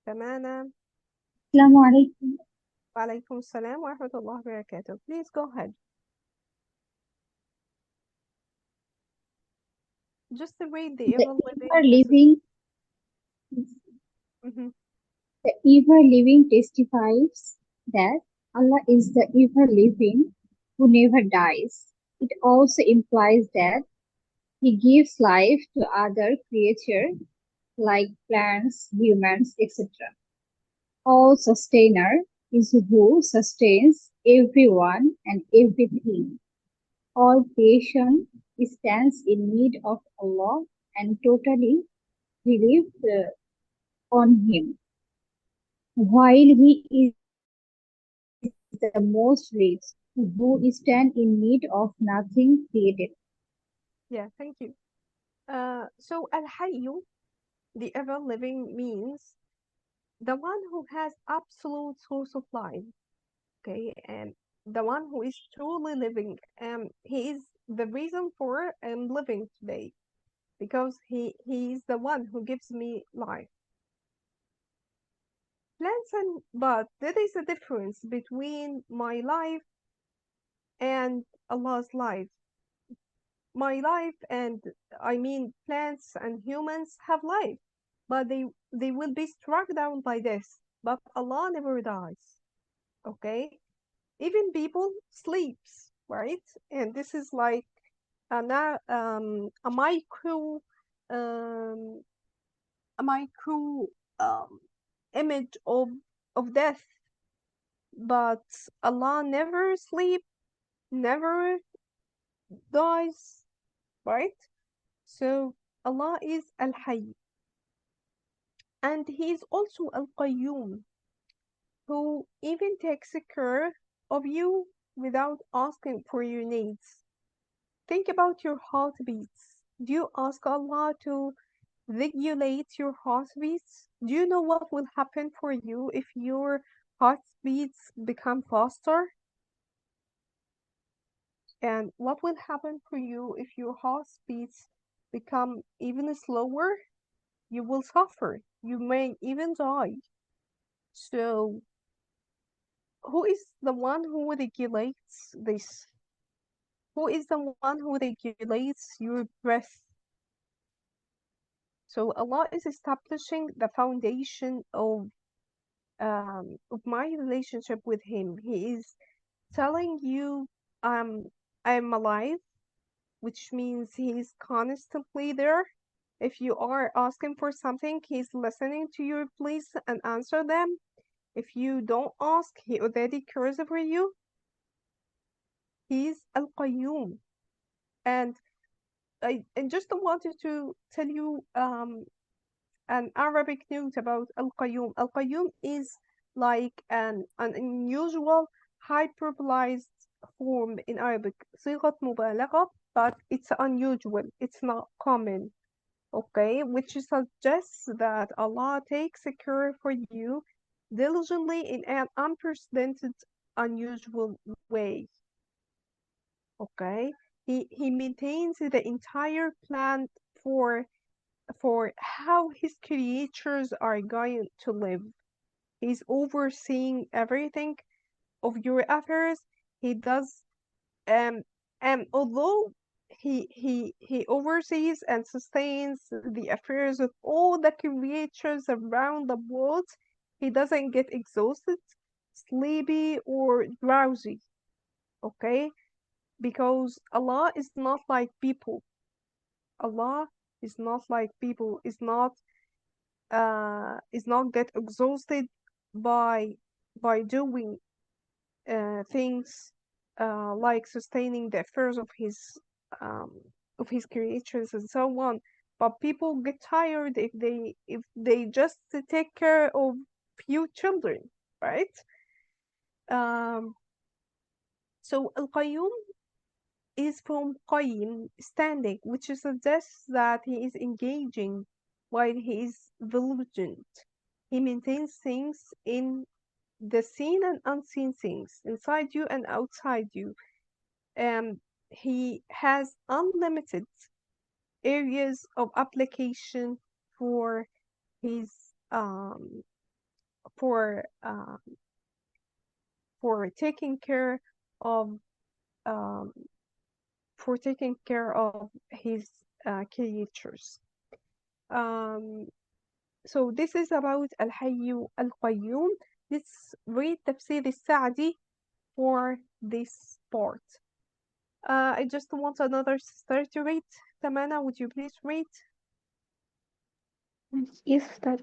Famana. Assalamu alaikum. Wa alaikum salam wa rahmatullahi wa barakatuh. Please go ahead. Just to read the The ever-living ever living, Mhm. the ever living testifies that Allah is the ever living who never dies. It also implies that He gives life to other creatures like plants, humans, etc. All sustainer is who sustains everyone and everything. All creation stands in need of Allah and totally relies on Him, while He is the most rich, who stand in need of nothing created. Yeah, thank you. So Al-Hayyu, the ever-living, means the one who has absolute source of life, okay, and the one who is truly living. He is the reason for living today, because he is the one who gives me life. But there is a difference between my life and Allah's life. My life, and I mean plants and humans, have life, but they will be struck down by this. But Allah never dies. Okay? Even people sleeps, right? And this is like now a micro um, a micro image of death, but Allah never sleep, never dies, right? So Allah is Al-Hayy, and He is also Al-Qayyum, who even takes care of you without asking for your needs. Think about your heartbeats. Do you ask Allah to regulate your heartbeats? Do you know what will happen for you if your heartbeats become faster? And what will happen for you if your heartbeats become even slower? You will suffer. You may even die. So, who is the one who regulates this? Who is the one who regulates your breath? So, Allah is establishing the foundation of my relationship with Him. He is telling you, I'm alive, which means He's constantly there. If you are asking for something, He's listening to your pleas and answer them. If you don't ask, He already cares for you. He's Al-Qayyum. And I just wanted to tell you an Arabic note about Al-Qayyum. Al-Qayyum is like an unusual hyperbolized form in Arabic, صيغة مبالغة, but it's unusual. It's not common. Okay, which suggests that Allah takes care for you diligently in an unprecedented, unusual way. Okay, He maintains the entire plan for how His creatures are going to live. He's overseeing everything of your affairs. He does and although he oversees and sustains the affairs of all the creatures around the world, he doesn't get exhausted, sleepy, or drowsy. Okay? Because Allah is not like people. Allah is not like people, is not get exhausted by doing things like sustaining the affairs um, of his creatures and so on. But people get tired if they just take care of few children, right? Um, so Al-Qayyum is from Qayyim, standing, which suggests that he is engaging while he is vigilant. He maintains things in the seen and unseen things, inside you and outside you. He has unlimited areas of application for his for for taking care of um, his creatures. Um, so this is about Al-Hayy Al-Qayyum. Let's read Tafseer Al-Sa'di for this part. I just want another sister to read. Tamana, would you please read? Yes, that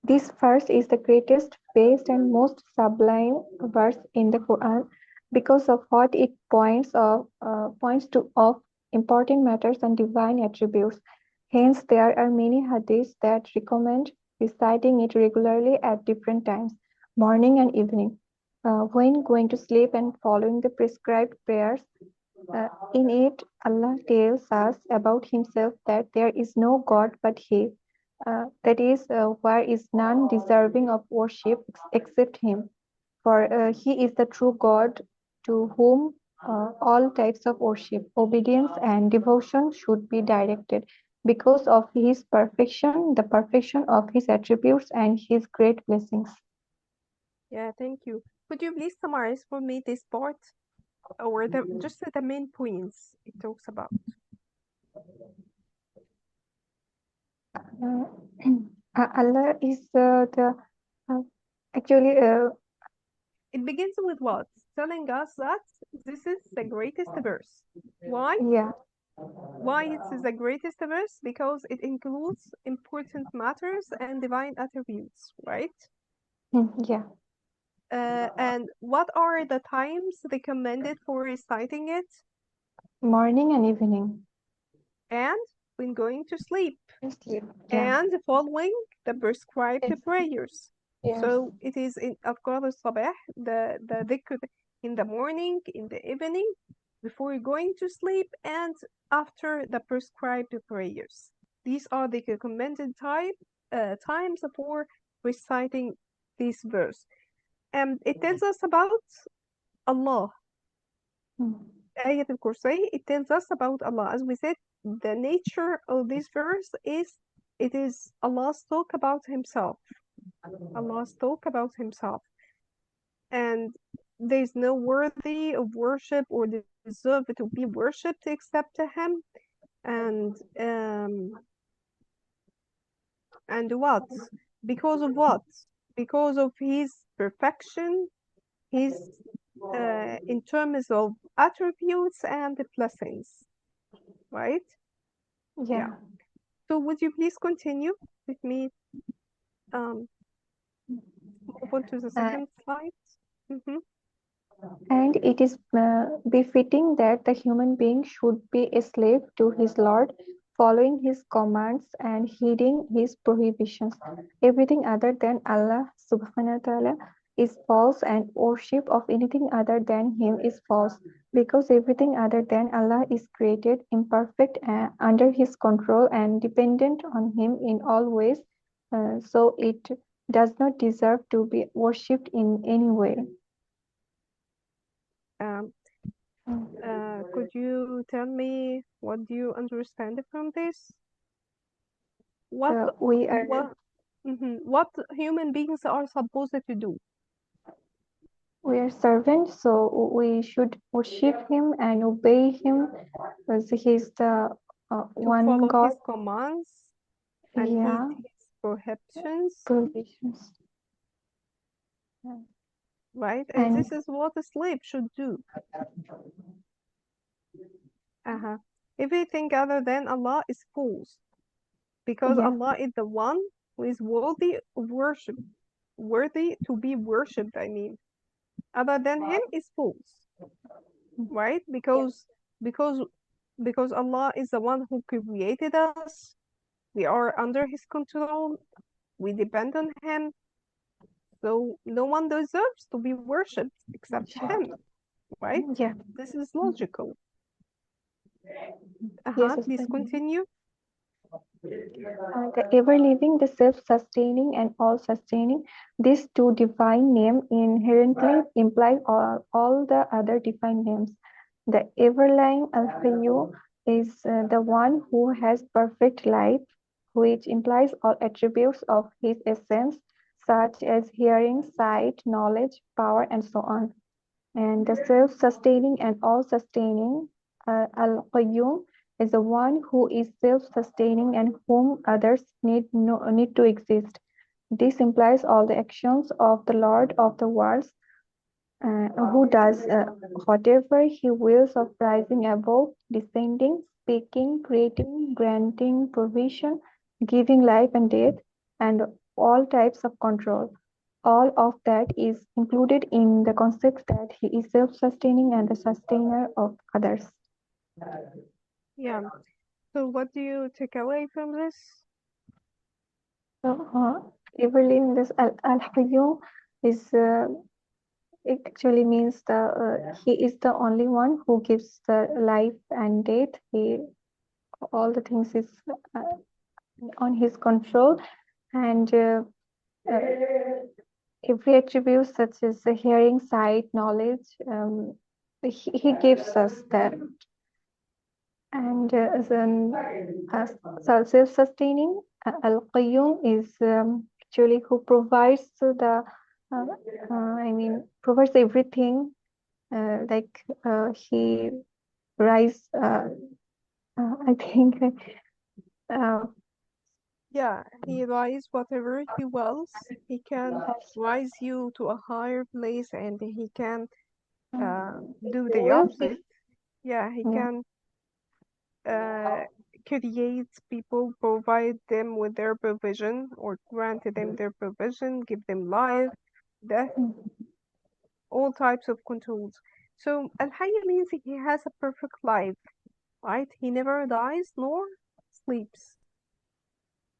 this verse is the greatest, best, and most sublime verse in the Quran because of what it points to of important matters and divine attributes. Hence, there are many hadiths that recommend reciting it regularly at different times, morning and evening, when going to sleep and following the prescribed prayers. In it, Allah tells us about Himself that there is no God but He. That is, where is none deserving of worship except Him. For He is the true God to whom all types of worship, obedience, and devotion should be directed because of His perfection, the perfection of His attributes, and His great blessings. Yeah, thank you. Could you please summarize for me this part, or just the main points it talks about? Allah is the actually It begins with what? telling us that this is the greatest verse. Why? Yeah. Why it is the greatest verse? Because it includes important matters and divine attributes, right? Yeah. And what are the times recommended for reciting it? Morning and evening. And when going to sleep. Sleep. Yeah. And following the prescribed Yes. prayers. Yes. So it is in أذكار الصباح, the dhikr in the morning, in the evening, before going to sleep, and after the prescribed prayers. These are the recommended times for reciting this verse. And it tells us about Allah. Ayat Al-Kursi, it tells us about Allah. As we said, the nature of this verse is it is Allah's talk about himself. Allah's talk about himself. And there's no worthy of worship or deserve to be worshipped except to him. And what? Because of what? Because of his perfection, his in terms of attributes and blessings, right? Yeah. So would you please continue with me? Move on to the second slide. And it is befitting that the human being should be a slave to his Lord, following his commands and heeding his prohibitions. Everything other than Allah subhanahu wa ta'ala is false, and worship of anything other than him is false, because everything other than Allah is created, imperfect, under his control, and dependent on him in all ways. So it does not deserve to be worshipped in any way. Could you tell me what do you understand from this? What what human beings are supposed to do? We are servants, so we should worship him and obey him, because he is the one follow God. his commands and heed his prohibitions. Right? And this is what a slave should do. Everything other than Allah is false, because Allah is the one who is worthy of worship, worthy to be worshipped, I mean. Other than him is false, right? Because Allah is the one who created us. We are under his control. We depend on him. So no one deserves to be worshipped except him, right? Yeah. This is logical. Yes, Please continue. The ever-living, the self-sustaining, and all-sustaining, these two divine names inherently imply all the other divine names. The ever-lying Al-Hayyu is the one who has perfect life, which implies all attributes of his essence, such as hearing, sight, knowledge, power, and so on. And the self-sustaining and all-sustaining Al-Qayyum is the one who is self-sustaining and whom others need to exist. This implies all the actions of the Lord of the worlds, who does whatever he wills of rising above, descending, speaking, creating, granting provision, giving life and death, and all types of control. All of that is included in the concept that he is self-sustaining and the sustainer of others. Yeah. So what do you take away from this? So, everly, this Al-Hayyu is it actually means he is the only one who gives the life and death. All the things is on his control, and every attribute such as the hearing, sight, knowledge, he gives us that. And self-sustaining, Al-Qayyum is actually who provides provides everything. He rise. I think. Yeah, he rise whatever he wills. He can rise you to a higher place, and he can do the Well, opposite. Yeah, he yeah. can create people, provide them with their provision, or grant them their provision, give them life, death, all types of controls. So Al-Hayy means he has a perfect life, right? He never dies nor sleeps.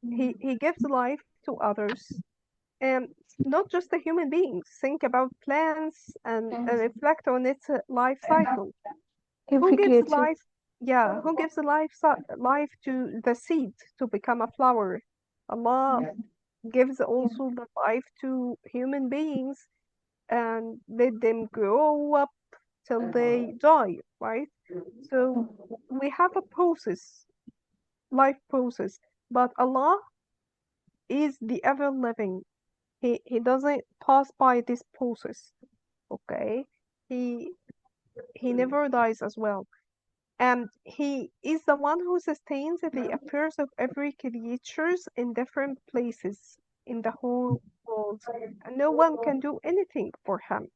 He gives life to others, and not just the human beings. Think about plants and reflect on its life cycle. Who Every gives creature. life? Yeah, who gives the life to the seed to become a flower? Allah gives also the life to human beings and let them grow up till they die, right? So we have a process, life process, but Allah is the ever living. He doesn't pass by this process, okay? He he never dies as well. And he is the one who sustains the affairs of every creatures in different places in the whole world. And no one can do anything for him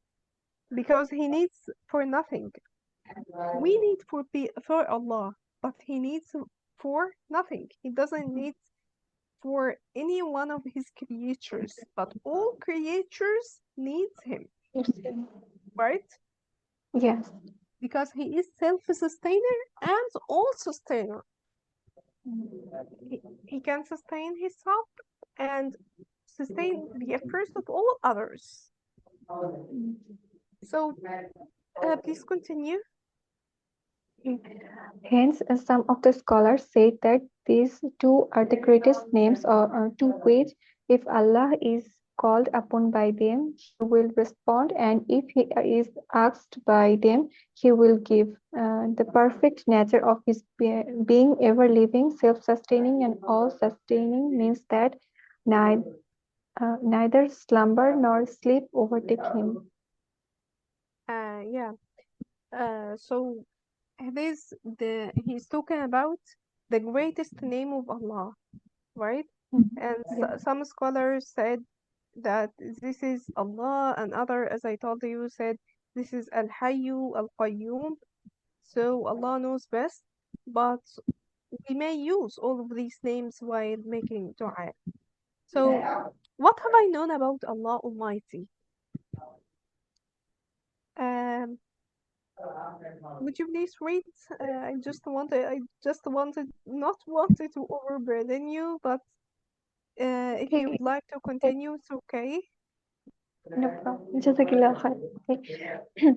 because he needs for nothing. We need for Allah, but he needs for nothing. He doesn't need for any one of his creatures, but all creatures needs him, Yes. right? Yes. Because he is self-sustainer and all sustainer. He can sustain himself and sustain the affairs of all others. So please continue. Hence, some of the scholars say that these two are the greatest names or to which, if Allah is called upon by them, He will respond, and if He is asked by them, He will give. The perfect nature of His being ever living, self sustaining, and all sustaining means that neither, neither slumber nor sleep overtake Him. Yeah. So he's talking about the greatest name of Allah, right? And Yeah. some scholars said that this is Allah, and other, as I told you, said this is Al-Hayyu Al-Qayyum. So Allah knows best, but we may use all of these names while making dua. So, what have I known about Allah Almighty? Um, would you please read? I just wanted, not wanted to overburden you, but if you would like to continue, it's okay. No problem. Jazakallah khair. Okay.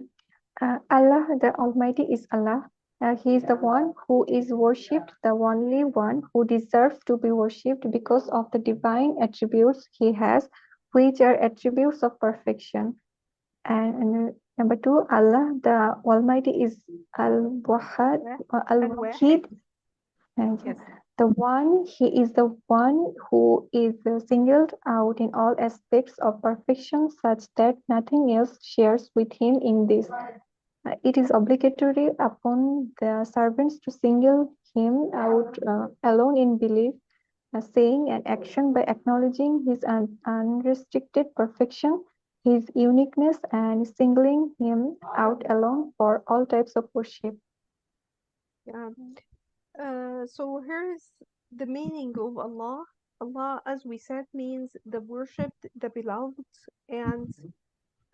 Allah the Almighty is Allah. He is the one who is worshipped, the only one who deserves to be worshipped because of the divine attributes he has, which are attributes of perfection. And number two, Allah the Almighty is Al-Wahhad, Al-Wahid. Al-Wahid, and Yes. He is the one who is singled out in all aspects of perfection, such that nothing else shares with him in this. It is obligatory upon the servants to single him out alone in belief, saying and action by acknowledging his unrestricted perfection, his uniqueness, and singling him out alone for all types of worship. Yeah. So here's the meaning of Allah. Allah, as we said, means the worshipped, the beloved,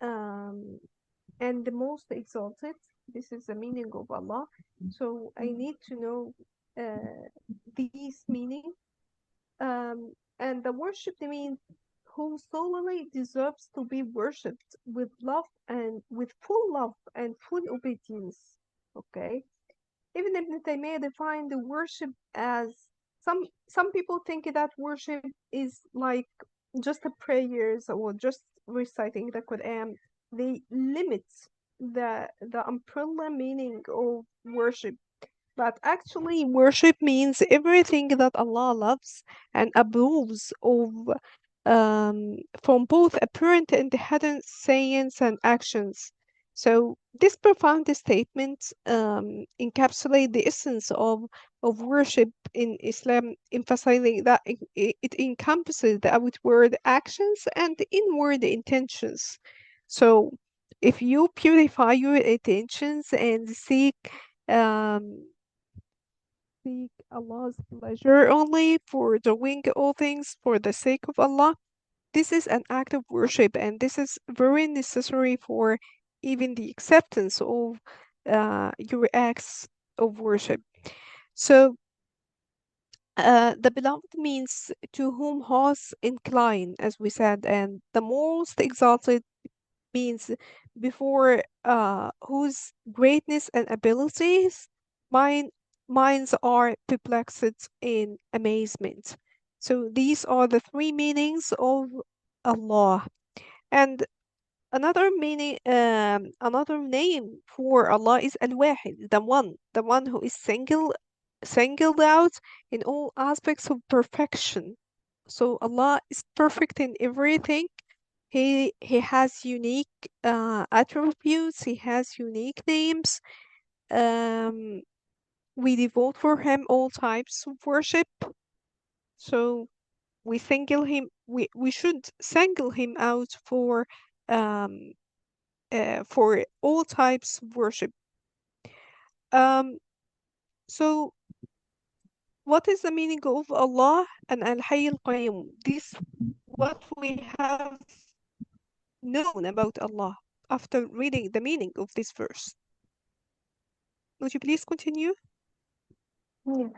um, and the most exalted. This is the meaning of Allah. So I need to know these meaning. And the worshipped means who solely deserves to be worshipped with love and with full love and full obedience. Okay. Even Ibn Taymiyyah defined the worship as some people think that worship is like just a prayers or just reciting the Quran. They limit the umbrella meaning of worship. But actually, worship means everything that Allah loves and approves of from both apparent and hidden sayings and actions. So, this profound statement encapsulates the essence of worship in Islam, emphasizing that it encompasses the outward actions and the inward intentions. So, if you purify your intentions and seek Allah's pleasure only for doing all things for the sake of Allah, this is an act of worship, and this is very necessary for even the acceptance of your acts of worship. So, the beloved means to whom hearts incline, as we said, and the most exalted means before whose greatness and abilities mine, minds are perplexed in amazement. So these are the three meanings of Allah. And another name for Allah is Al-Wahid, the one who is singled out in all aspects of perfection. So Allah is perfect in everything. He has unique attributes. He has unique names. Um, we devote for him all types of worship. So we should single him out um for all types of worship. Um, so what is the meaning of Allah and Al-Hayy Al-Qayyum? This what we have known about Allah after reading the meaning of this verse. Would you please continue? Yeah.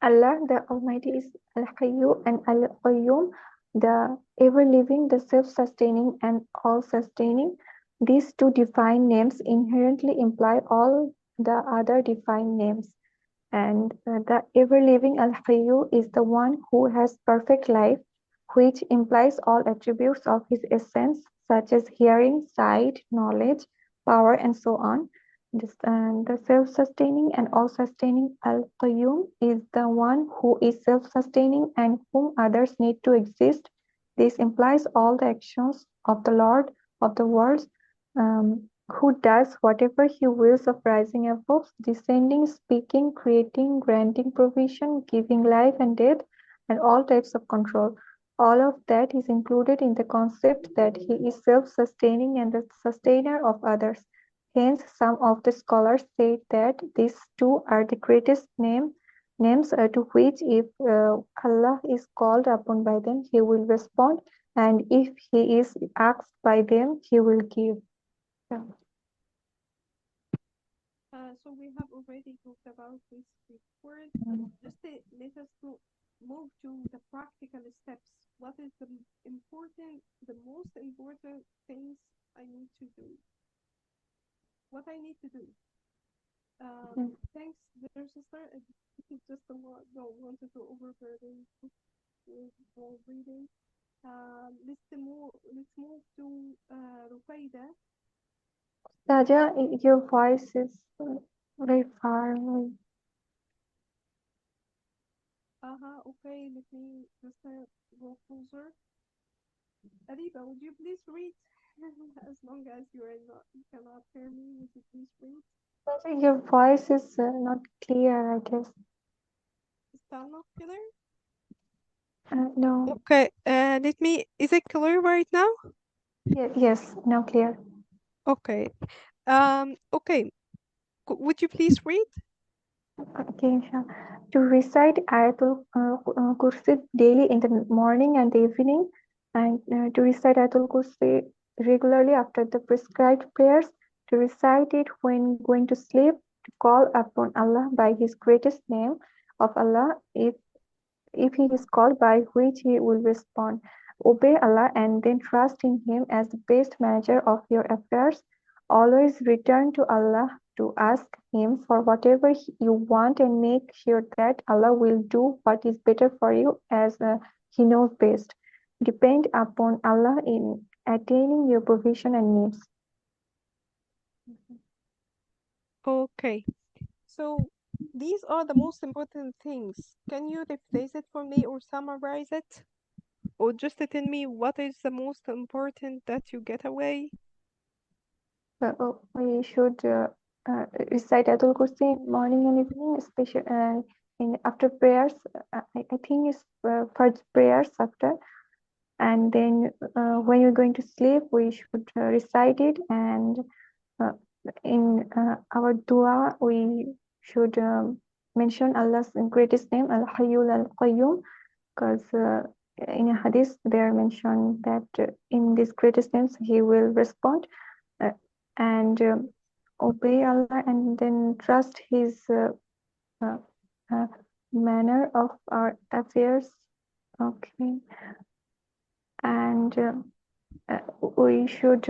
Allah the Almighty is Al-Hayyu and Al-Qayyum, the ever-living, the self-sustaining and all-sustaining. These two divine names inherently imply all the other divine names. And the ever-living Al-Hayyu is the one who has perfect life, which implies all attributes of his essence, such as hearing, sight, knowledge, power, and so on. The self-sustaining and all-sustaining Al-Qayyum is the one who is self-sustaining and whom others need to exist. This implies all the actions of the Lord of the worlds, who does whatever he wills of rising above, descending, speaking, creating, granting provision, giving life and death, and all types of control. All of that is included in the concept that he is self-sustaining and the sustainer of others. Hence, some of the scholars say that these two are the greatest names to which if Allah is called upon by them, he will respond, and if he is asked by them, he will give. Yeah. So we have already talked about this before. Just let us move to the practical steps. What is the most important things I need to do? What I need to do? Thanks, dear sister. Just a lot. Don't want to overburden with more reading. Let's move to Rufaida. Saja, your voice is very far away. Okay, let me just go closer. Ariba, would you please read? As long as you cannot hear me, would you please read? Saja, your voice is not clear, I guess. Is that not clear? No. Okay, is it clear right now? Yes, now clear. Okay. Okay. Would you please read? Okay, to recite Ayat Al-Kursi daily in the morning and the evening, and to recite Ayat Al-Kursi regularly after the prescribed prayers, to recite it when going to sleep, to call upon Allah by his greatest name of Allah, if he is called, by which he will respond. Obey Allah and then trust in him as the best manager of your affairs. Always return to Allah to ask him for whatever you want and make sure that Allah will do what is better for you as he knows best. Depend upon Allah in attaining your provision and needs. Okay. So these are the most important things. Can you rephrase it for me or summarize it? Or just tell me what is the most important that you get away? We should recite Ayat Al-Kursi morning and evening, especially after prayers. I think it's for prayers after, And then when you're going to sleep, we should recite it. And in our dua, we should mention Allah's greatest name, Al-Hayyul Al-Qayyum, because in a hadith they are mentioned that in these greatest names he will respond uh, and obey Allah, and then trust his uh, uh, manner of our affairs. Okay, and we should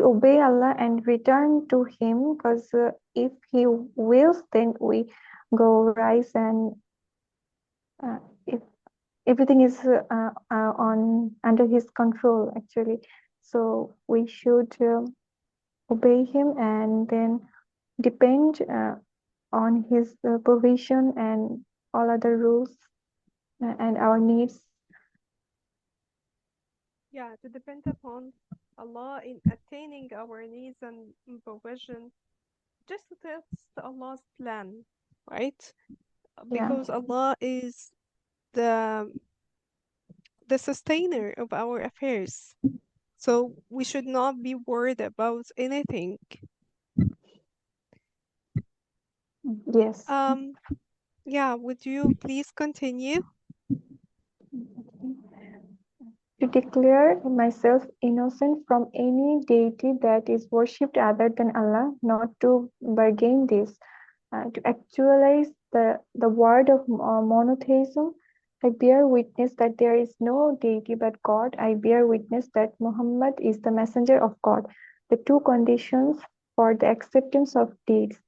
obey Allah and return to Him, because if He wills, then we go rise, and if everything is on under His control actually. So we should obey Him and then depend on His provision and all other rules and our needs. Yeah, to depend upon Allah in attaining our needs and provision, just to test Allah's plan, right? Yeah. Because Allah is the sustainer of our affairs. So we should not be worried about anything. Yes. Yeah, would you please continue? To declare myself innocent from any deity that is worshipped other than Allah, not to bargain this, to actualize the word of monotheism. I bear witness that there is no deity but God. I bear witness that Muhammad is the messenger of God. The two conditions for the acceptance of deeds: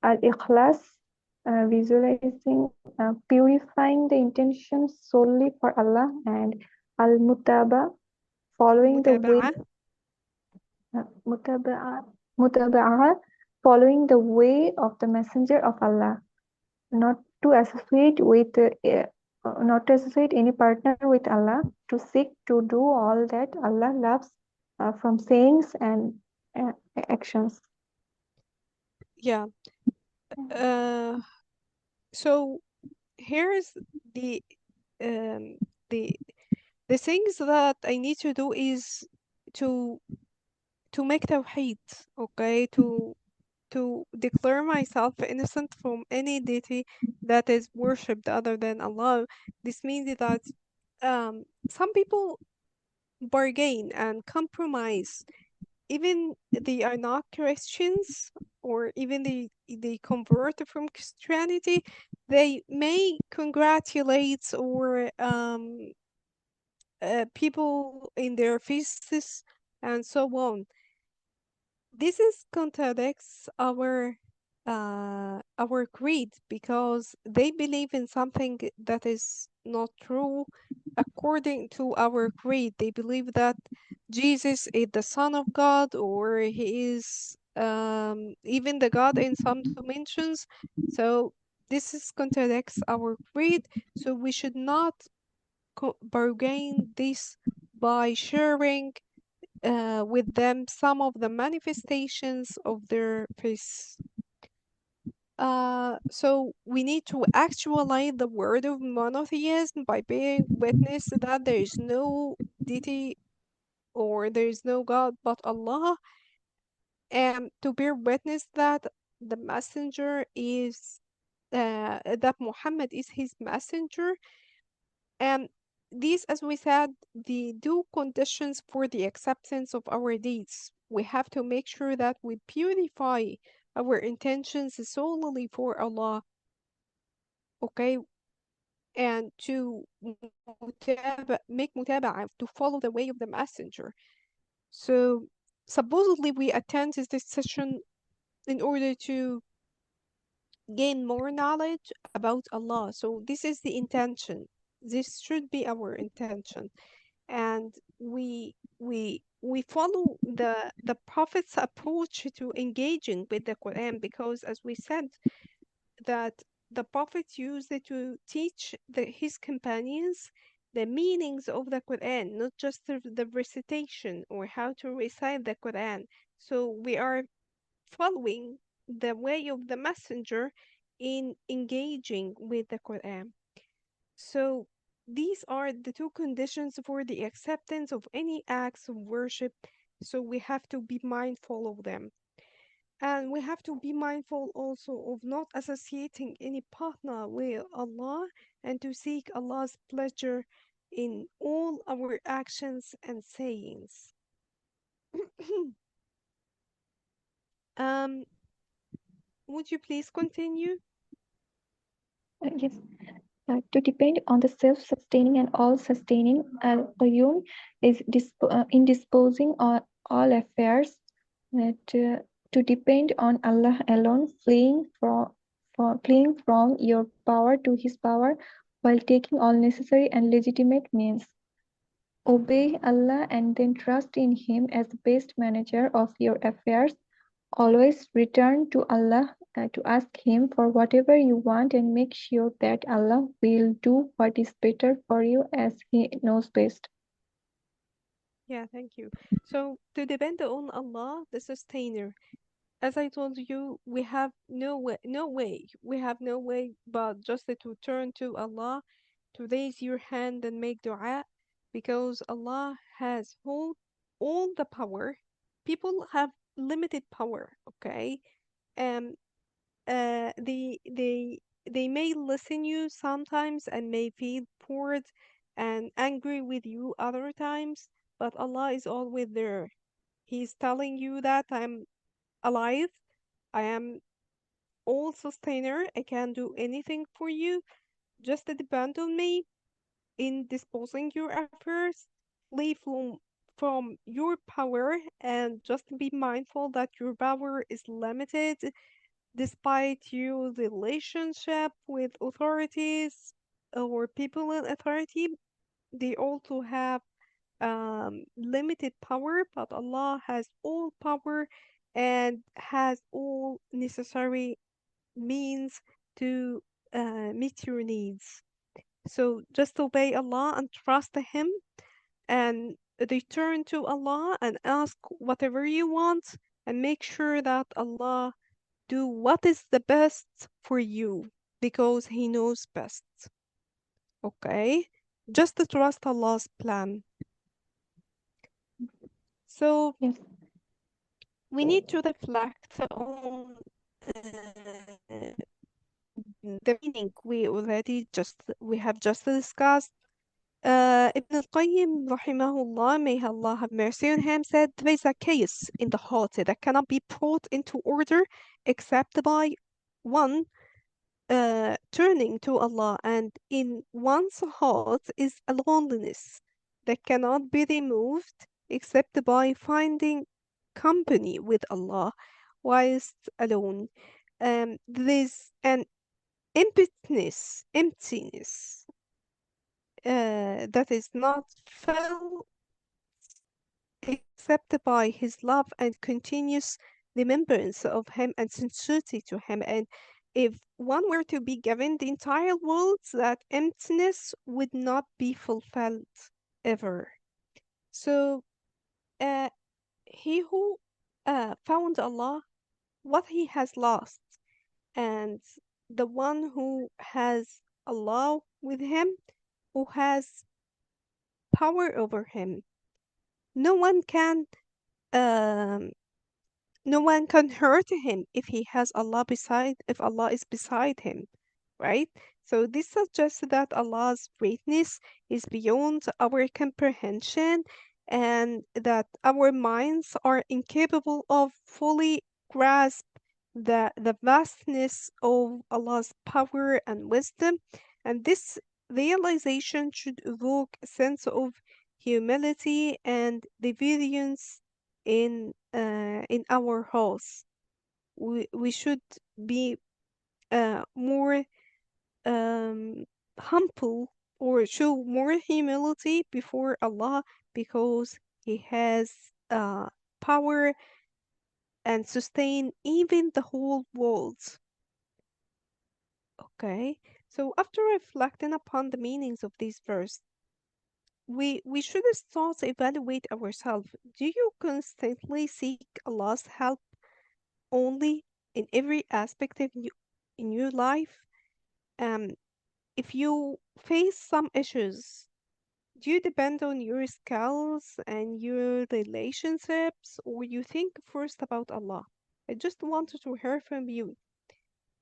al-ikhlas, visualizing, purifying the intentions solely for Allah, and al-mutaba, following the way, mutaba'ah, following the way of the messenger of Allah, not to associate with not to associate any partner with Allah, to seek to do all that Allah loves from sayings and actions. Yeah. So here's the um the things that I need to do is to make tawheed, okay, to declare myself innocent from any deity that is worshipped other than Allah. This means that some people bargain and compromise, even they are not Christians, or even they convert from Christianity, they may congratulate or people in their faces and so on. This is contradicts our creed, because they believe in something that is not true. According to our creed, they believe that Jesus is the Son of God, or he is even the God in some dimensions. So this is contradicts our creed. So we should not bargain this by sharing with them some of the manifestations of their faith. So we need to actualize the word of monotheism by bearing witness that there is no deity or there is no God but Allah, and to bear witness that the messenger is that Muhammad is his messenger. And these, as we said, the two conditions for the acceptance of our deeds. We have to make sure that we purify our intentions solely for Allah, okay? And to make mutaba'ah, to follow the way of the messenger. So supposedly we attend this session in order to gain more knowledge about Allah. So this is the intention. This should be our intention. And we follow the prophet's approach to engaging with the Quran, because as we said, that the prophet used it to teach his companions the meanings of the Quran, not just the recitation or how to recite the Quran. So we are following the way of the messenger in engaging with the Quran. So these are the two conditions for the acceptance of any acts of worship. So we have to be mindful of them. And we have to be mindful also of not associating any partner with Allah and to seek Allah's pleasure in all our actions and sayings. um, would you please continue? Yes. To depend on the self-sustaining and all-sustaining al-Qayyum is in disposing on all affairs. To depend on Allah alone, fleeing from your power to His power, while taking all necessary and legitimate means. Obey Allah and then trust in Him as the best manager of your affairs. Always return to Allah to ask Him for whatever you want and make sure that Allah will do what is better for you as He knows best. Yeah, thank you. So, to depend on Allah, the sustainer. As I told you, we have we have no way but just to turn to Allah, to raise your hand and make dua, because Allah has all the power. People have limited power, okay? Um, they may listen you sometimes and may feel bored and angry with you other times, but Allah is always there. He's telling you that I'm alive. I am all sustainer. I can do anything for you. Just depend on me in disposing your affairs. Flee from your power and just be mindful that your power is limited despite your relationship with authorities or people in authority. They also have limited power, but Allah has all power and has all necessary means to meet your needs. So just obey Allah and trust Him and return to Allah and ask whatever you want and make sure that Allah do what is the best for you because He knows best. Okay? Just to trust Allah's plan. So Yes. we need to reflect on the meaning we have just discussed. Ibn al-Qayyim rahimahullah, may Allah have mercy on him, said there is a chaos in the heart that cannot be brought into order except by one turning to Allah, and in one's heart is a loneliness that cannot be removed except by finding company with Allah whilst alone. There is an emptiness that is not felt except by His love and continuous remembrance of Him and sincerity to Him. And if one were to be given the entire world, that emptiness would not be fulfilled ever. So, uh, he who found Allah, what he has lost, and the one who has Allah with him, who has power over him, no one can um, no one can hurt him if Allah is beside him, right? So this suggests that Allah's greatness is beyond our comprehension and that our minds are incapable of fully grasp the vastness of Allah's power and wisdom. And this realization should evoke a sense of humility and reverence in our house. We should be more um, humble or show more humility before Allah because He has power and sustain even the whole world. Okay, so after reflecting upon the meanings of these verses, we should start to evaluate ourselves. Do you constantly seek Allah's help only in every aspect of in your life? Um, if you face some issues, do you depend on your skills and your relationships, or you think first about Allah? I just wanted to hear from you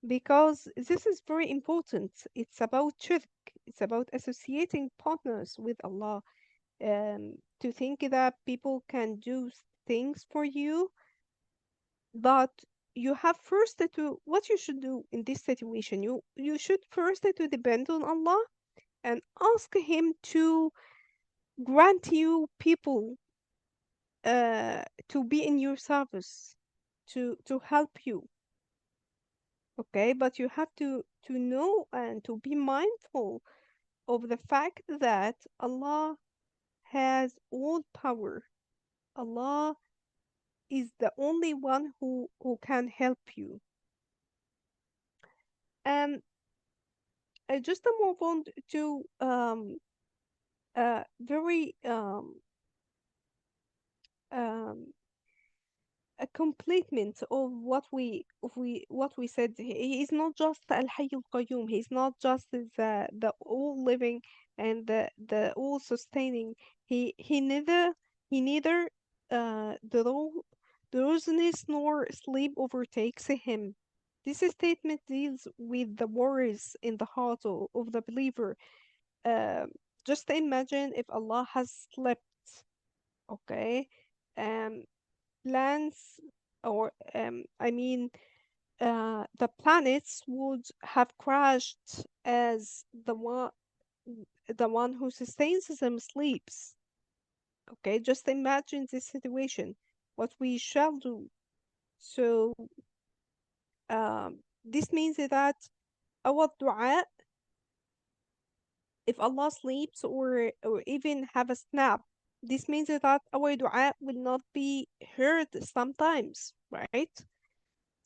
because this is very important. It's about shirk, it's about associating partners with Allah. To think that people can do things for you, but you have first to what you should do in this situation. You should first to depend on Allah and ask Him to grant you people to be in your service, to help you. Okay, but you have to know and to be mindful of the fact that Allah has all power. Allah is the only one who can help you. And I just move on to very um a complement of what we said. He is not just Al Hayy Al Qayyum. He's not just the all living and the all sustaining. He neither drowsiness nor sleep overtakes him. This statement deals with the worries in the heart of the believer. Um, just imagine if Allah has slept, okay? Um, plants or I mean the planets would have crashed as the one who sustains them sleeps. Okay, just imagine this situation, what we shall do. So this means that our dua, if Allah sleeps or even have a snap, this means that our dua will not be heard sometimes, right?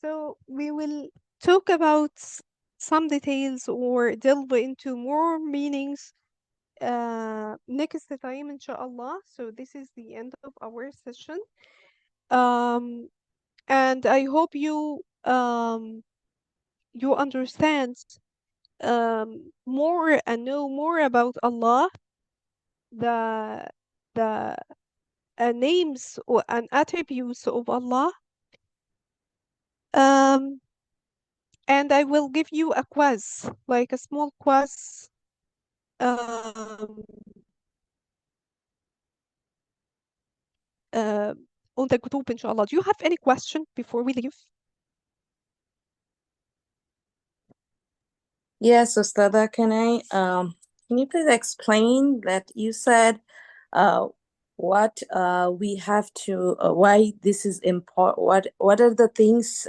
So we will talk about some details or delve into more meanings next time, inshallah. So this is the end of our session. Um, and I hope you understand more and know more about Allah, the the names and attributes of Allah. Um, and I will give you a quiz, like a small quiz, um, uh, on the group, inshallah. Do you have any question before we leave? Yes, Ustada, can you please explain that you said uh, what we have to why this is important? What are the things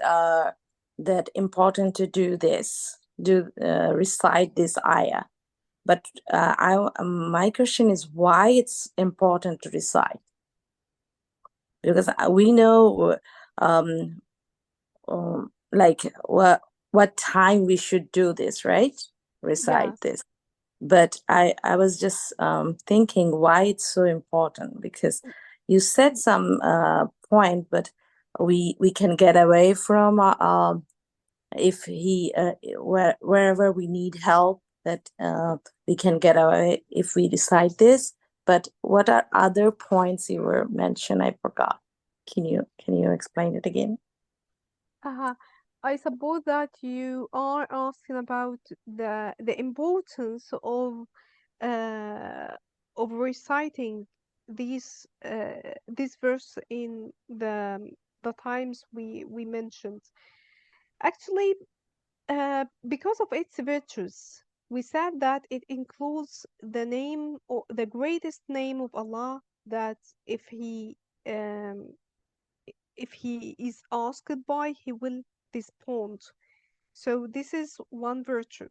that important to recite this ayah? But my question is why it's important to recite, because we know like what time we should do this, right? Recite Yes. this. But I was just thinking why it's so important, because you said some point, but we can get away from if wherever we need help, that we can get away if we decide this. But what are other points you were mentioned? I forgot. Can you explain it again? I suppose that you are asking about the importance of reciting this verse in the times we mentioned. Actually, because of its virtues, we said that it includes the name or the greatest name of Allah, that um, if he is asked by, he will respond. So this is one virtue.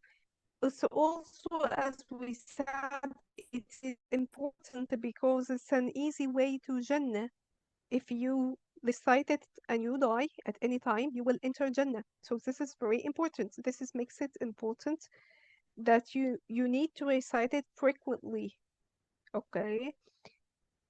It's also, as we said, it is important because it's an easy way to Jannah. If you recite it and you die at any time, you will enter Jannah. So this is very important. Makes it important that you need to recite it frequently. Okay.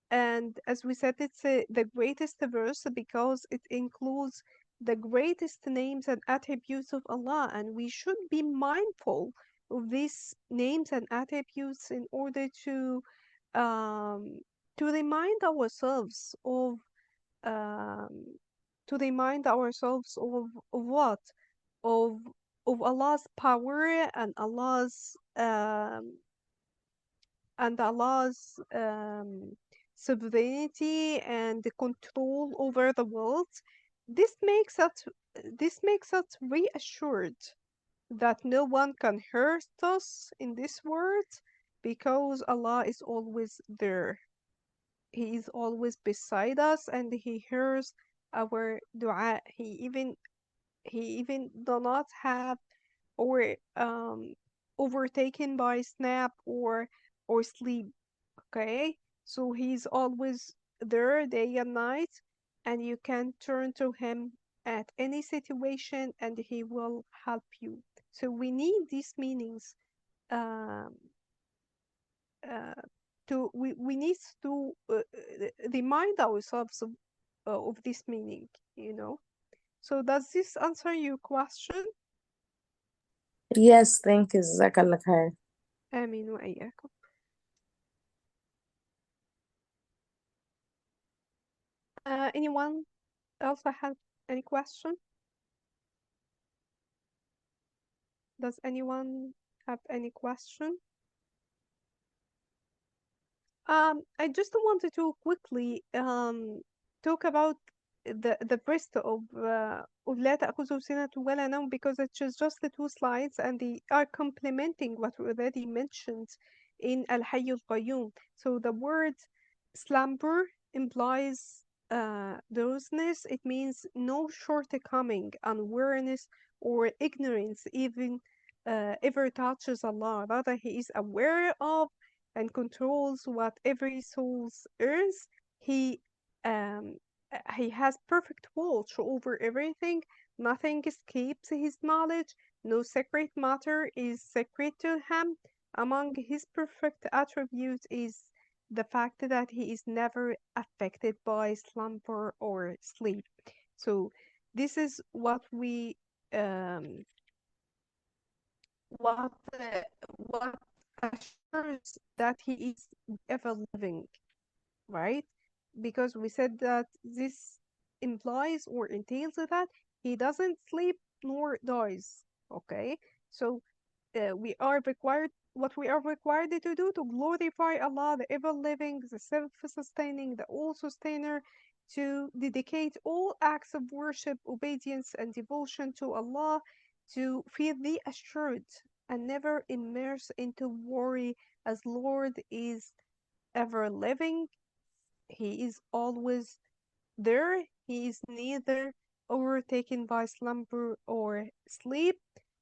And as we said, it's the greatest verse because it includes the greatest names and attributes of Allah, and we should be mindful of these names and attributes in order um, to remind ourselves of um, of what? Of Allah's power and Allah's sovereignty and the control over the world. This makes us reassured that no one can hurt us in this world because Allah is always there. He is always beside us and he hears our dua. He even do not have or overtaken by snap or sleep. Okay, so he's always there day and night, and you can turn to him at any situation and he will help you. So we need these meanings um, uh, we need to remind ourselves of this meaning, you know. So does this answer your question? Yes, thank you. Jazakallah khair. آمين وإياكم. Anyone else have any question? Does anyone have any question? I just wanted to quickly talk about the rest of لا تأخذه سنة ولا نوم because it's just the two slides and they are complementing what we already mentioned in Al-Hayy Al-Qayyum. So the word slumber implies drowsiness. It means no shortcoming, unwareness, or ignorance even ever touches Allah. Rather, He is aware of and controls what every soul earns. Um, he has perfect watch over everything. Nothing escapes his knowledge. No secret matter is secret to him. Among his perfect attributes is the fact that he is never affected by slumber or sleep. So this is what we what what assures that he is ever living, right? Because we said that this implies or entails that he doesn't sleep nor dies. Okay, so we are required what we are required to do to glorify Allah, the ever living, the self sustaining, the all sustainer, to dedicate all acts of worship, obedience, and devotion to Allah, to feel reassured and never immerse into worry, as Lord is ever living. He is always there. He is neither overtaken by slumber or sleep,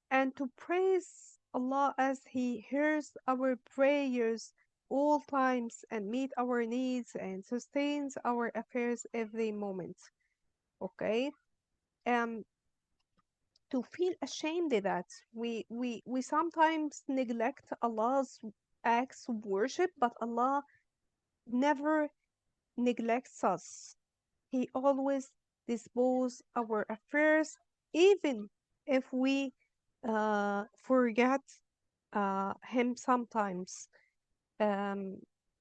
and to praise Allah as He hears our prayers all times and meet our needs and sustains our affairs every moment. Okay? Um, to feel ashamed that we sometimes neglect Allah's acts of worship, but Allah never neglects us. He always disposes our affairs, even if we forget Him sometimes. Um,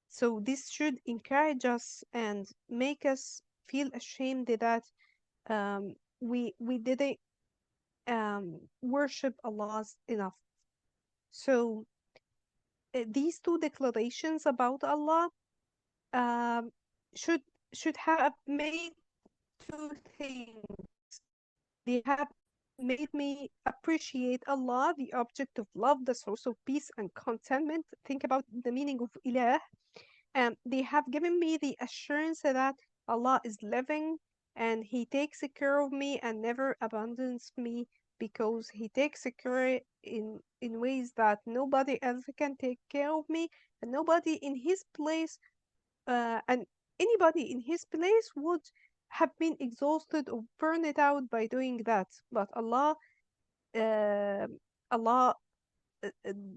so this should encourage us and make us feel ashamed that we didn't worship Allah enough. So these two declarations about Allah um, should have made two things. They have made me appreciate Allah, the object of love, the source of peace and contentment. Think about the meaning of ilah. They have given me the assurance that Allah is living and He takes care of me and never abandons me, because He takes care in ways that nobody else can take care of me, and nobody in His place and anybody in His place would have been exhausted or burned out by doing that. But uh, Allah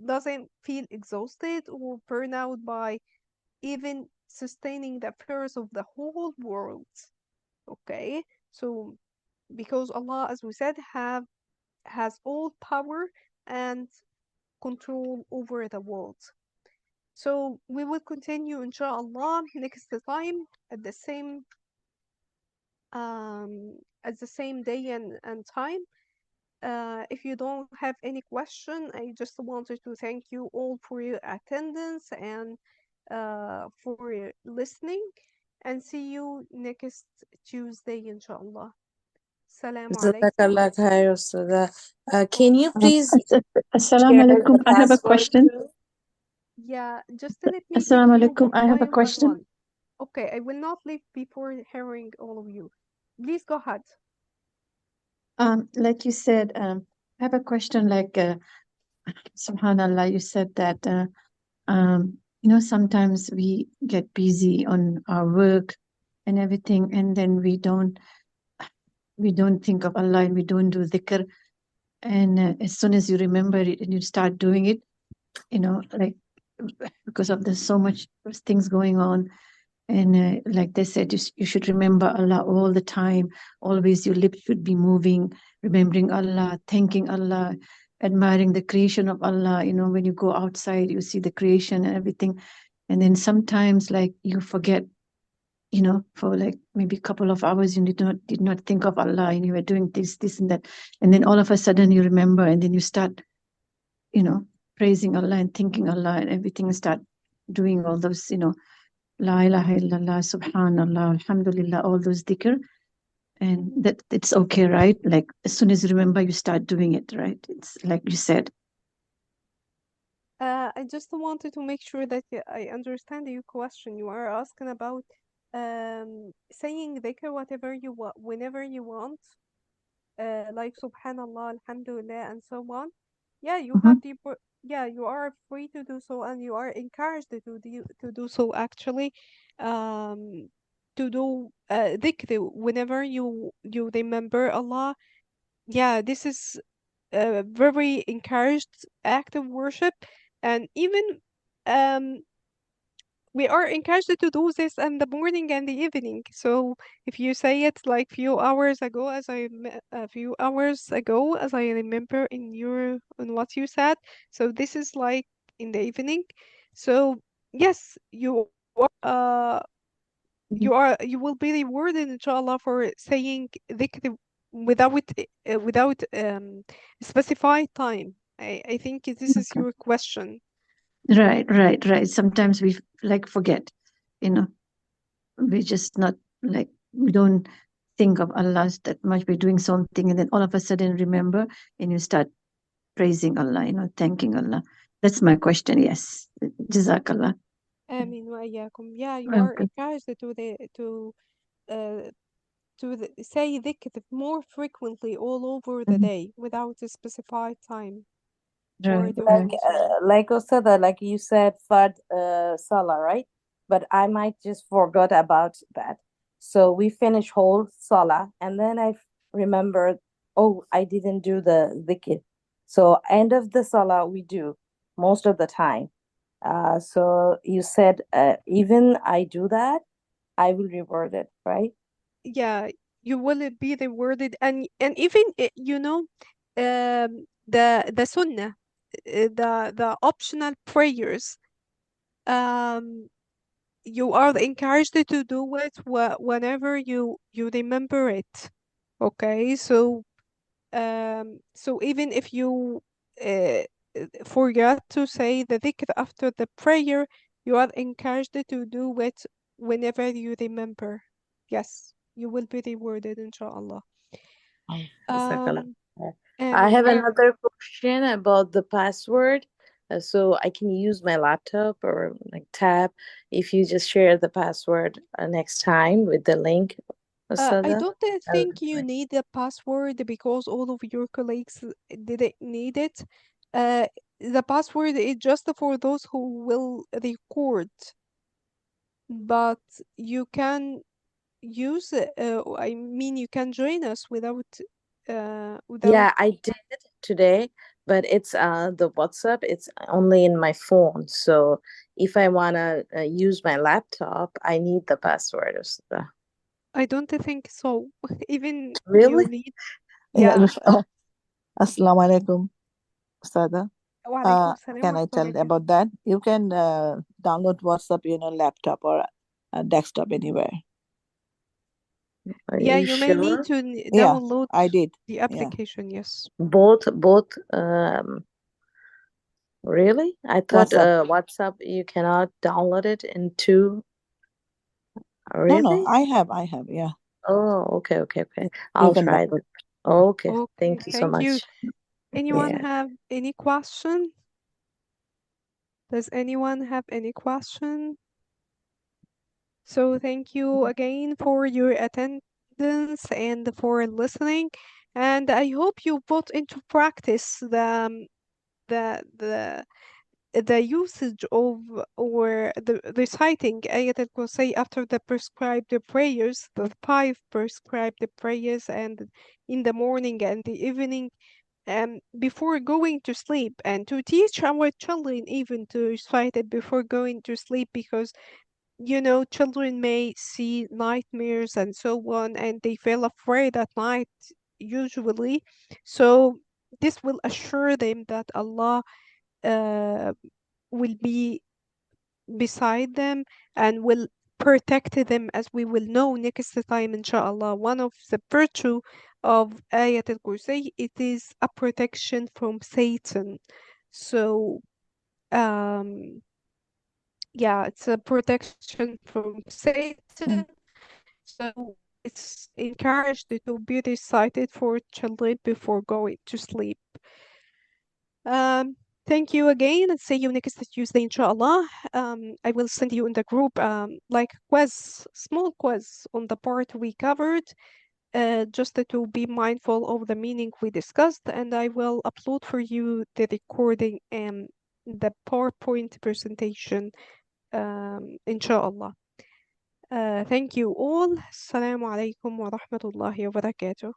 doesn't feel exhausted or burned out by even sustaining the affairs of the whole world. Okay, so because Allah, as we said, has all power and control over the world. So we will continue inshallah next time at the same day and time. If you don't have any question, I just wanted to thank you all for your attendance and for your listening, and see you next Tuesday, inshallah. Assalamu alaikum. Jazakallah khair, Ustadha. Can you please Assalamu share alaikum. the I have a password question. too? Yeah, just let me give Assalamu you alaikum. I have a one by question. one. Okay, I will not leave before hearing all of you. Please go ahead. Like you said, I have a question. Like, subhanallah, you said that, sometimes we get busy on our work and everything, and then we don't think of Allah and we don't do dhikr. And as soon as you remember it and you start doing it, like because of there's so much things going on. And like they said, you should remember Allah all the time. Always your lips should be moving, remembering Allah, thanking Allah, admiring the creation of Allah. When you go outside, you see the creation and everything. And then sometimes like you forget, for like maybe a couple of hours, you did not think of Allah and you were doing this and that. And then all of a sudden you remember, and then you start, praising Allah and thanking Allah and everything, and start doing all those, La ilaha illallah, subhanallah, alhamdulillah, all those dhikr. And that it's okay, right? Like as soon as you remember, you start doing it, right? It's like you said. I just wanted to make sure that I understand your question. You are asking about saying dhikr whatever you want, whenever you want, like subhanallah, alhamdulillah, and so on. Yeah, you have the yeah, you are free to do so, and you are encouraged to do so actually. Um, to do dhikr whenever you remember Allah. Yeah, this is a very encouraged act of worship, and even um we are encouraged to do this in the morning and the evening. So if you say it like a few hours ago, as I remember in what you said, so this is like in the evening. So yes, you will be rewarded inshallah for saying dhikr without specified time. I think this is Okay. your question. Right. Sometimes we like forget, we just not like, we don't think of Allah that much. We're doing something, and then all of a sudden remember, and you start praising Allah, thanking Allah. That's my question. Yes. Jazakallah. Amin wa iyyakum. Yeah, you are Okay. encouraged uh, say dhikr more frequently all over the day without a specified time for Right. doing so. Like Ustadha, like you said, Fard Salah, right? But I might just forgot about that. So we finish whole Salah, and then I remembered, oh, I didn't do the dhikr. So end of the Salah we do most of the time. So you said, even I do that, I will reward it, right? Yeah, you will be rewarded, and even the sunnah, the optional prayers, um you are encouraged to do it whenever you remember it. Okay, so even if you uh, forget to say the dhikr after the prayer, you are encouraged to do it whenever you remember. Yes, you will be rewarded, inshallah. Jazakallah. I Amin. have another question about the password. So I can use my laptop or like tab if you just share the password next time with the link, I Ustadha. don't think you need a password because all of your colleagues didn't need it. The password is just for those who will record, but you can use I mean, you can join us without Yeah, I did today, but it's the WhatsApp, it's only in my phone. So if I wanna use my laptop, I need the password, Ustadha. I don't think so. Even you Really? need, Yeah, yeah. Assalamu alaikum, Ustada. وعليكم السلام Can I ورحمة الله tell وبركاته. about that? You can download WhatsApp in a laptop or a desktop anywhere. Are Yeah, you you may need sure? to Yeah, download I did. the Yeah. application, yes. Both, really? I thought WhatsApp. WhatsApp, you cannot download it into, No, really? I have. Yeah. Oh, okay. You I'll can try download. that. Okay, Okay, thank you so thank you. much. Anyone Yeah. have any question? Does anyone have any question? So thank you again for your attendance and for listening. And I hope you put into practice the the the usage of or the reciting Ayat Al-Kursi after the prescribed prayers, the 5 prescribed prayers, and in the morning and the evening, before going to sleep, and to teach our children even to recite it before going to sleep, because children may see nightmares and so on, and they feel afraid at night usually. So this will assure them that Allah uh, will be beside them and will protect them, as we will know next time, inshallah. One of the virtue of Ayat al-Kursi, it is a protection from Satan. So, yeah, it's a protection from Satan. So it's encouraged to be recited for children before going to sleep. Thank you again, and see you next Tuesday, inshallah. I will send you in the group like quiz, small quiz on the part we covered, just to be mindful of the meaning we discussed, and I will upload for you the recording and the PowerPoint presentation, inshallah. Thank you all. Assalamu alaikum wa rahmatullahi wa barakatuh.